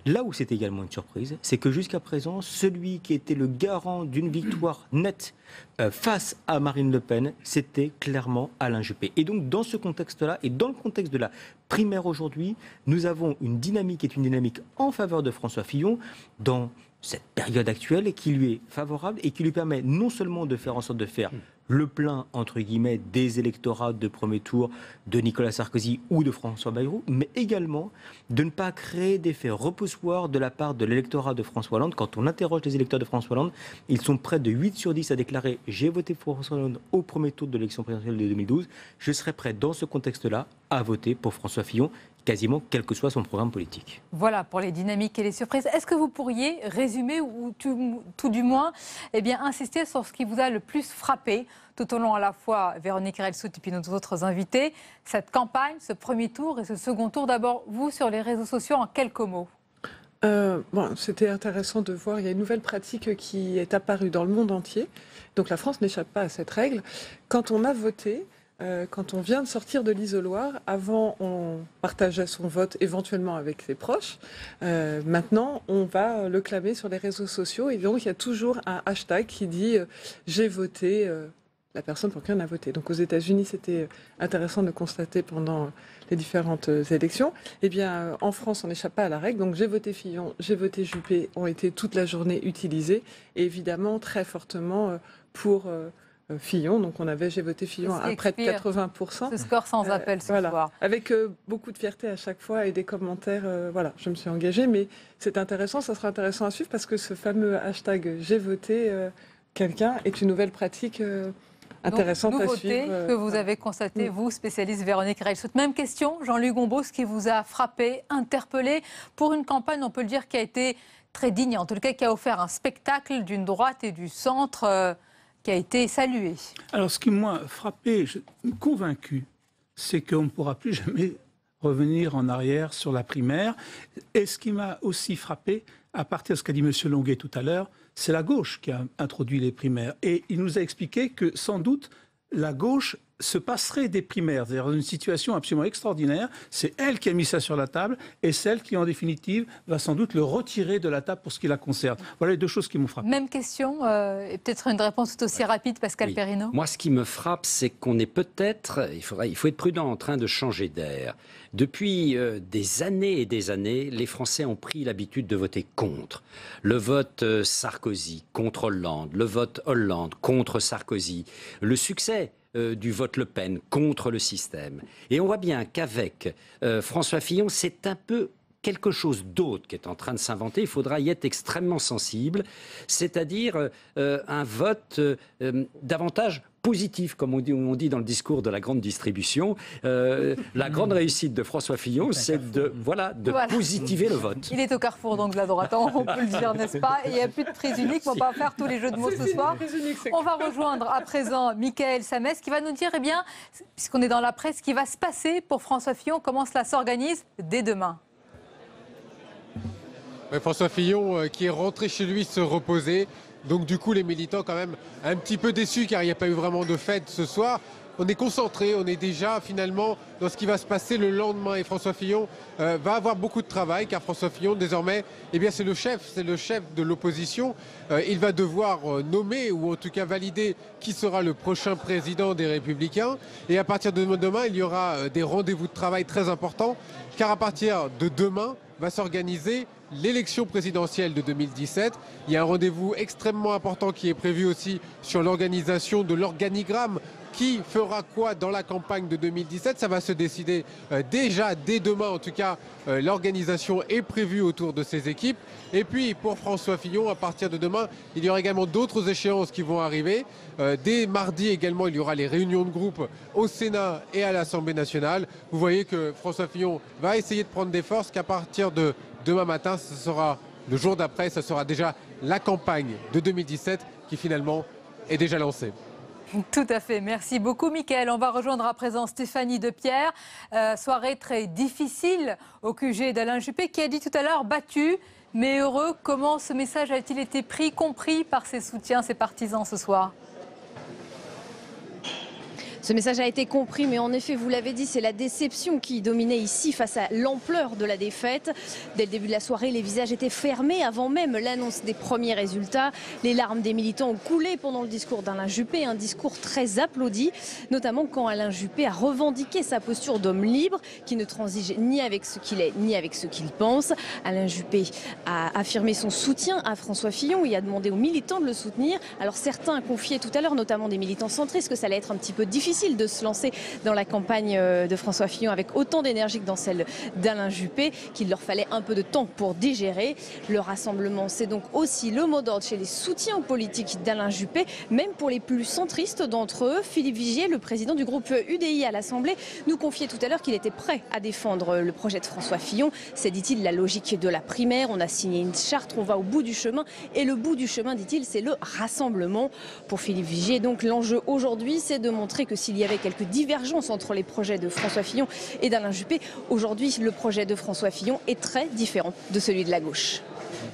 Là où c'est également une surprise, c'est que jusqu'à présent, celui qui était le garant d'une victoire nette face à Marine Le Pen, c'était clairement Alain Juppé. Et donc dans ce contexte-là, et dans le contexte de la primaire aujourd'hui, nous avons une dynamique qui est une dynamique en faveur de François Fillon dans cette période actuelle qui lui est favorable et qui lui permet non seulement de faire en sorte de faire le plein, entre guillemets, des électorats de premier tour de Nicolas Sarkozy ou de François Bayrou, mais également de ne pas créer d'effet repoussoir de la part de l'électorat de François Hollande. Quand on interroge les électeurs de François Hollande, ils sont près de 8 sur 10 à déclarer « j'ai voté pour François Hollande au premier tour de l'élection présidentielle de 2012 ». Je serai prêt dans ce contexte-là à voter pour François Fillon, quasiment quel que soit son programme politique. Voilà pour les dynamiques et les surprises. Est-ce que vous pourriez résumer ou tout du moins insister sur ce qui vous a le plus frappé tout au long à la fois Véronique Reilsout et puis nos autres invités, cette campagne, ce premier tour et ce second tour. D'abord, vous, sur les réseaux sociaux, en quelques mots. C'était intéressant de voir, il y a une nouvelle pratique qui est apparue dans le monde entier. Donc la France n'échappe pas à cette règle. Quand on a voté, quand on vient de sortir de l'isoloir, avant on partageait son vote éventuellement avec ses proches. Maintenant, on va le clamer sur les réseaux sociaux et donc il y a toujours un hashtag qui dit j'ai voté la personne pour qui on a voté. Donc aux États-Unis, c'était intéressant de constater pendant les différentes élections. Eh bien, en France, on n'échappe pas à la règle. Donc j'ai voté Fillon, j'ai voté Juppé ont été toute la journée utilisés et évidemment très fortement pour Fillon. Donc j'ai voté Fillon à près de 80%. Ce score sans appel ce soir. Avec beaucoup de fierté à chaque fois et des commentaires. Je me suis engagée, mais c'est intéressant, ça sera intéressant à suivre parce que ce fameux hashtag j'ai voté quelqu'un est une nouvelle pratique intéressante à suivre. Que vous avez constaté, vous, spécialiste Véronique Reilsout. Même question, Jean-Luc Gombault, ce qui vous a frappé, interpellé pour une campagne, on peut le dire, qui a été très digne, en tout cas qui a offert un spectacle d'une droite et du centre qui a été salué. Alors ce qui m'a frappé, convaincu, c'est qu'on ne pourra plus jamais revenir en arrière sur la primaire. Et ce qui m'a aussi frappé, à partir de ce qu'a dit M. Longuet tout à l'heure, c'est la gauche qui a introduit les primaires. Et il nous a expliqué que sans doute la gauche se passerait des primaires, c'est-à-dire une situation absolument extraordinaire. C'est elle qui a mis ça sur la table et celle qui, en définitive, va sans doute le retirer de la table pour ce qui la concerne. Voilà les deux choses qui m'ont frappé. Même question, et peut-être une réponse tout aussi rapide, Pascal Perrineau. Moi, ce qui me frappe, c'est qu'on est peut-être, il faut être prudent, en train de changer d'air. Depuis des années et des années, les Français ont pris l'habitude de voter contre. Le vote Sarkozy contre Hollande, le vote Hollande contre Sarkozy, le succès du vote Le Pen contre le système. Et on voit bien qu'avec François Fillon, c'est un peu quelque chose d'autre qui est en train de s'inventer. Il faudra y être extrêmement sensible, c'est-à-dire un vote davantage positif, comme on dit dans le discours de la grande distribution. La grande réussite de François Fillon, c'est de positiver le vote. Il est au carrefour donc de la droite, on peut le dire, n'est-ce pas? Et il n'y a plus de prise unique, on ne va pas faire tous les jeux de mots ce soir. On va rejoindre à présent Michaël Samès qui va nous dire, puisqu'on est dans la presse, ce qui va se passer pour François Fillon, comment cela s'organise dès demain. François Fillon qui est rentré chez lui se reposer. Donc du coup, les militants quand même un petit peu déçus car il n'y a pas eu vraiment de fête ce soir. On est concentré, on est déjà finalement dans ce qui va se passer le lendemain. Et François Fillon va avoir beaucoup de travail car François Fillon, désormais, c'est le chef de l'opposition. Il va devoir nommer ou en tout cas valider qui sera le prochain président des Républicains. Et à partir de demain, il y aura des rendez-vous de travail très importants car à partir de demain va s'organiser l'élection présidentielle de 2017. Il y a un rendez-vous extrêmement important qui est prévu aussi sur l'organisation de l'organigramme. Qui fera quoi dans la campagne de 2017? Ça va se décider déjà dès demain. En tout cas, l'organisation est prévue autour de ces équipes. Et puis, pour François Fillon, à partir de demain, il y aura également d'autres échéances qui vont arriver. Dès mardi également, il y aura les réunions de groupe au Sénat et à l'Assemblée nationale. Vous voyez que François Fillon va essayer de prendre des forces, qu'à partir de demain matin, ce sera le jour d'après, ce sera déjà la campagne de 2017 qui finalement est déjà lancée. Tout à fait. Merci beaucoup, Mickaël. On va rejoindre à présent Stéphanie Depierre. Soirée très difficile au QG d'Alain Juppé qui a dit tout à l'heure battu, mais heureux. Comment ce message a-t-il été pris, compris par ses soutiens, ses partisans ce soir ? Ce message a été compris, mais en effet, vous l'avez dit, c'est la déception qui dominait ici face à l'ampleur de la défaite. Dès le début de la soirée, les visages étaient fermés avant même l'annonce des premiers résultats. Les larmes des militants ont coulé pendant le discours d'Alain Juppé, un discours très applaudi, notamment quand Alain Juppé a revendiqué sa posture d'homme libre, qui ne transige ni avec ce qu'il est, ni avec ce qu'il pense. Alain Juppé a affirmé son soutien à François Fillon et a demandé aux militants de le soutenir. Alors certains confiaient tout à l'heure, notamment des militants centristes, que ça allait être un petit peu difficile de se lancer dans la campagne de François Fillon avec autant d'énergie que dans celle d'Alain Juppé, qu'il leur fallait un peu de temps pour digérer. Le rassemblement, c'est donc aussi le mot d'ordre chez les soutiens politiques d'Alain Juppé, même pour les plus centristes d'entre eux. Philippe Vigier, le président du groupe UDI à l'Assemblée, nous confiait tout à l'heure qu'il était prêt à défendre le projet de François Fillon. C'est, dit-il, la logique de la primaire. On a signé une charte, on va au bout du chemin. Et le bout du chemin, dit-il, c'est le rassemblement. Pour Philippe Vigier, donc l'enjeu aujourd'hui, c'est de montrer que s'il y avait quelques divergences entre les projets de François Fillon et d'Alain Juppé, aujourd'hui, le projet de François Fillon est très différent de celui de la gauche.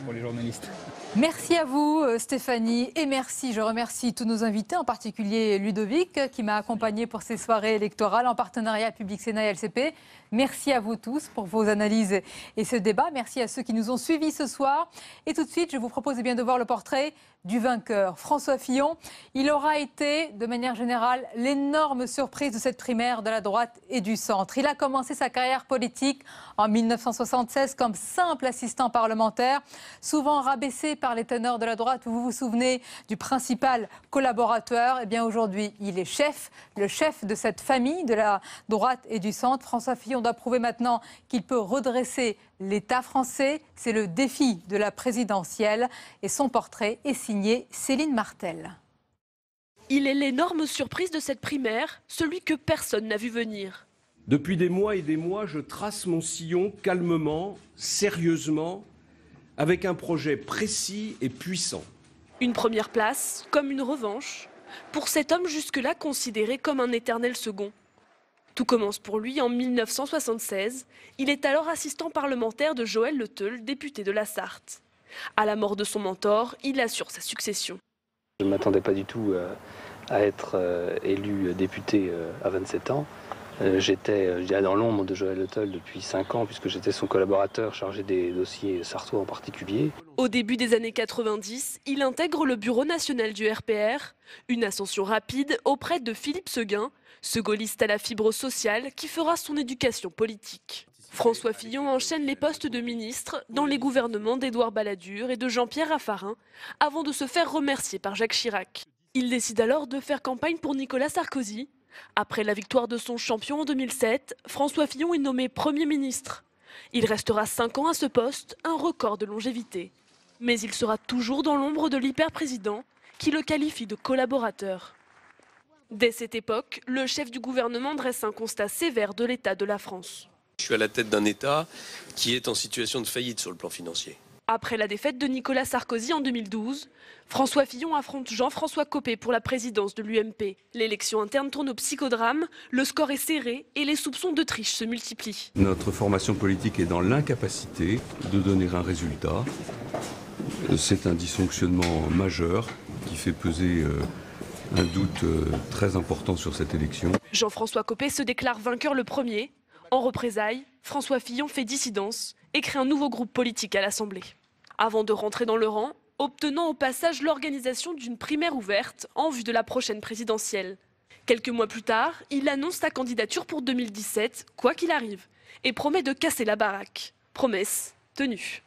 Pour les journalistes. Merci à vous Stéphanie et je remercie tous nos invités, en particulier Ludovic qui m'a accompagné pour ces soirées électorales en partenariat Public Sénat et LCP. Merci à vous tous pour vos analyses et ce débat. Merci à ceux qui nous ont suivis ce soir. Et tout de suite, je vous propose de voir le portrait du vainqueur, François Fillon. Il aura été, de manière générale, l'énorme surprise de cette primaire de la droite et du centre. Il a commencé sa carrière politique en 1976 comme simple assistant parlementaire, souvent rabaissé par les ténors de la droite. Vous vous souvenez du principal collaborateur. Eh bien aujourd'hui, il est le chef de cette famille de la droite et du centre. François Fillon doit prouver maintenant qu'il peut redresser l'État français. C'est le défi de la présidentielle. Et son portrait est signé Céline Martel. Il est l'énorme surprise de cette primaire, celui que personne n'a vu venir. Depuis des mois et des mois, je trace mon sillon calmement, sérieusement, avec un projet précis et puissant. Une première place, comme une revanche, pour cet homme jusque-là considéré comme un éternel second. Tout commence pour lui en 1976. Il est alors assistant parlementaire de Joël Le Teul, député de la Sarthe. À la mort de son mentor, il assure sa succession. Je ne m'attendais pas du tout à être élu député à 27 ans. J'étais dans l'ombre de Joël Le Teul depuis 5 ans, puisque j'étais son collaborateur chargé des dossiers sarthois en particulier. Au début des années 90, il intègre le bureau national du RPR, une ascension rapide auprès de Philippe Séguin, ce gaulliste à la fibre sociale qui fera son éducation politique. François Fillon enchaîne les postes de ministre dans les gouvernements d'Édouard Balladur et de Jean-Pierre Raffarin, avant de se faire remercier par Jacques Chirac. Il décide alors de faire campagne pour Nicolas Sarkozy. Après la victoire de son champion en 2007, François Fillon est nommé Premier ministre. Il restera 5 ans à ce poste, un record de longévité. Mais il sera toujours dans l'ombre de l'hyper-président, qui le qualifie de collaborateur. Dès cette époque, le chef du gouvernement dresse un constat sévère de l'état de la France. Je suis à la tête d'un État qui est en situation de faillite sur le plan financier. Après la défaite de Nicolas Sarkozy en 2012, François Fillon affronte Jean-François Copé pour la présidence de l'UMP. L'élection interne tourne au psychodrame, le score est serré et les soupçons de triche se multiplient. Notre formation politique est dans l'incapacité de donner un résultat. C'est un dysfonctionnement majeur qui fait peser un doute très important sur cette élection. Jean-François Copé se déclare vainqueur le premier. En représailles, François Fillon fait dissidence et crée un nouveau groupe politique à l'Assemblée. Avant de rentrer dans le rang, obtenant au passage l'organisation d'une primaire ouverte en vue de la prochaine présidentielle. Quelques mois plus tard, il annonce sa candidature pour 2017, quoi qu'il arrive, et promet de casser la baraque. Promesse tenue.